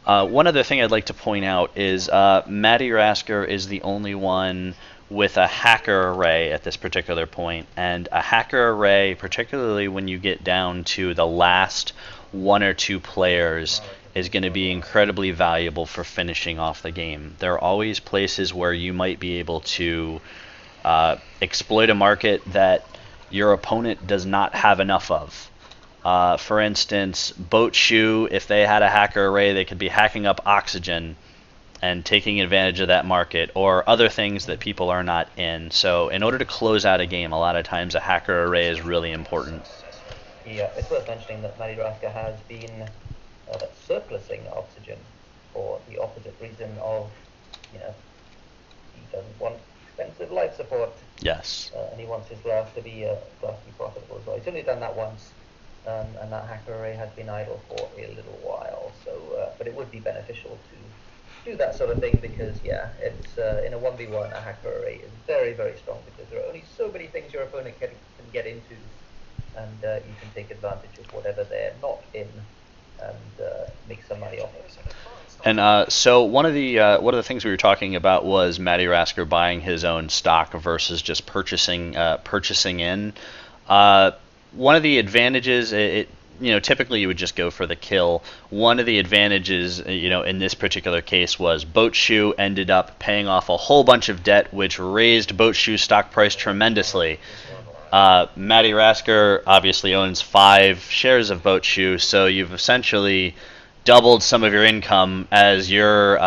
One other thing I'd like to point out is Matty Rasker is the only one with a hacker array at this particular point, and a hacker array, particularly when you get down to the last 1 or 2 players, is going to be incredibly valuable for finishing off the game. There are always places where you might be able to exploit a market that your opponent does not have enough of. For instance, Boat Shoe, if they had a hacker array, they could be hacking up oxygen and taking advantage of that market, or other things that people are not in. So in order to close out a game, a lot of times a hacker array is really important. Yeah, it's worth mentioning that Matty Rasker has been surplusing oxygen for the opposite reason of, you know, he doesn't want expensive life support. Yes. And he wants his glass to be profitable as well. He's only done that once. And that hacker array has been idle for a little while, so but it would be beneficial to do that sort of thing, because yeah, it's in a 1v1 a hacker array is very, very strong, because there are only so many things your opponent can get into, and you can take advantage of whatever they're not in and make some money off it. And so one of the things we were talking about was Matty Rasker buying his own stock versus just purchasing in. One of the advantages, you know, typically you would just go for the kill. One of the advantages, you know, in this particular case was Boat Shoe ended up paying off a whole bunch of debt, which raised Boat Shoe's stock price tremendously. Matty Rasker obviously owns 5 shares of Boat Shoe, so you've essentially doubled some of your income as your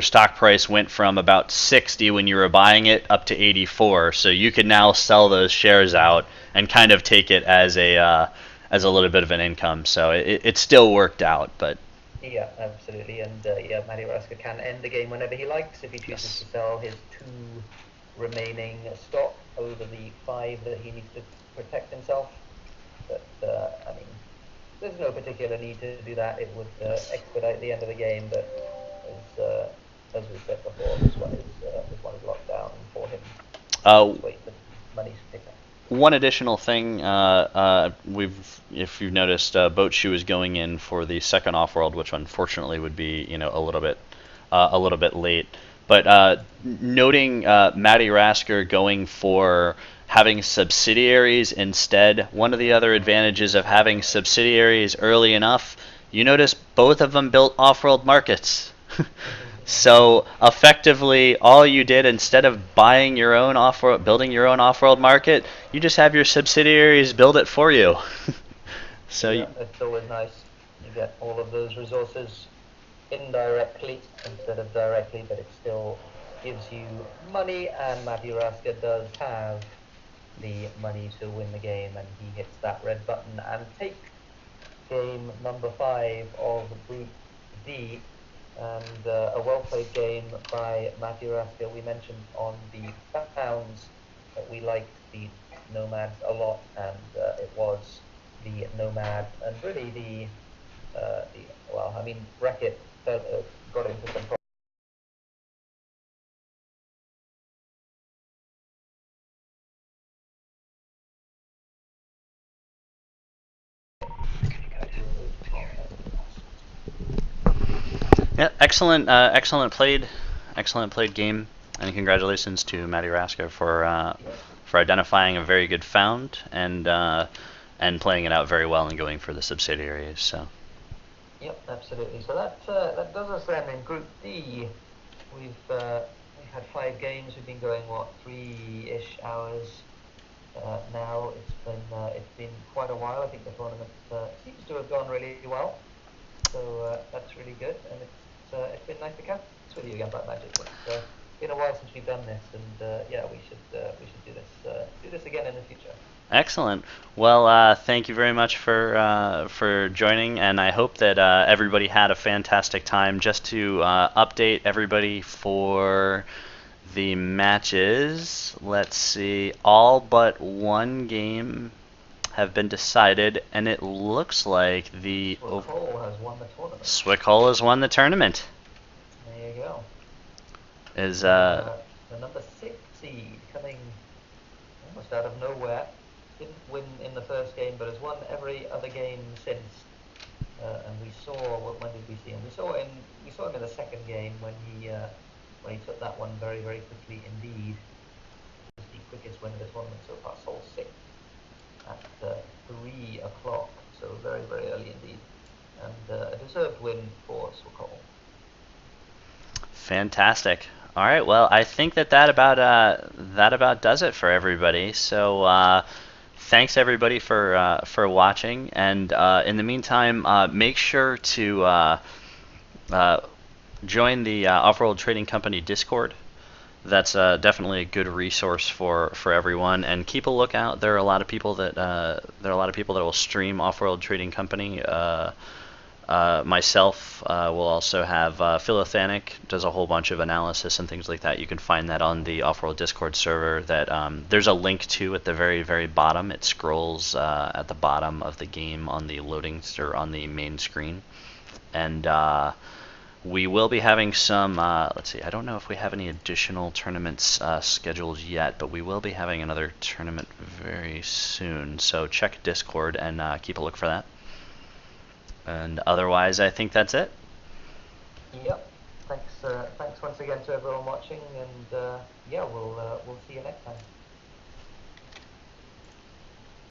stock price went from about 60 when you were buying it up to 84. So you could now sell those shares out and kind of take it as a little bit of an income. So it still worked out, but yeah, absolutely. And yeah, Matty Rasker can end the game whenever he likes if he chooses to sell his 2 remaining stock over the 5 that he needs to protect himself. But I mean, there's no particular need to do that. It would expedite the end of the game, but as we said before, this one is locked down for him. Wait for money to pick up. One additional thing, if you've noticed, Boat Shoe is going in for the second Offworld, which unfortunately would be, you know, a little bit late. But noting Matty Rasker going for having subsidiaries instead, one of the other advantages of having subsidiaries early enough, you notice both of them built off-world markets. So effectively, all you did, instead of buying your own off-world, building your own off-world market, you just have your subsidiaries build it for you. So yeah, it's always nice. You get all of those resources indirectly instead of directly, but it still gives you money, and Matty Rasker does have the money to win the game, and he hits that red button and takes game number 5 of Group D, and a well-played game by Matty Rasker. We mentioned on the backgrounds that we liked the Nomads a lot, and it was the Nomad, and really well, I mean, Racket got into some problems. Yeah, excellent played excellent played game, and congratulations to Matty Raska Yep. for identifying a very good found and playing it out very well and going for the subsidiaries. So. Yep, absolutely. So that does us then in Group D. We've had 5 games. We've been going 3-ish hours now. It's been quite a while. I think the tournament seems to have gone really well. So that's really good, and it's been nice to catch with you again, Black Magic. It's been a while since we've done this, and yeah, we should do this again in the future. Excellent. Well, thank you very much for joining, and I hope that everybody had a fantastic time. Just to update everybody for the matches, let's see, all but one game have been decided, and it looks like the Swick has won the tournament. Swickhole has won the tournament. There you go. Is The number 6 seed coming almost out of nowhere. Didn't win in the first game, but has won every other game since. And we saw when did we see him? We saw him in the second game when he took that one very very quickly indeed. It was the quickest win of the tournament so far. Sold 6 at 3 o'clock, so very very early indeed, and a deserved win for Swakol. fantastic. All right. Well, I think that about does it for everybody. So thanks everybody for watching, and in the meantime, make sure to join the Offworld Trading Company Discord. That's definitely a good resource for everyone, and keep a lookout. There are a lot of people that will stream Offworld Trading Company. Myself will also have Philothanic does a whole bunch of analysis and things like that. You can find that on the Offworld Discord server. That there's a link to at the very very bottom. It scrolls at the bottom of the game on the loading or on the main screen, and we will be having some. Let's see. I don't know if we have any additional tournaments scheduled yet, but we will be having another tournament very soon. So check Discord and keep a look for that. And otherwise, I think that's it. Yep. Thanks once again to everyone watching, and yeah, we'll see you next time.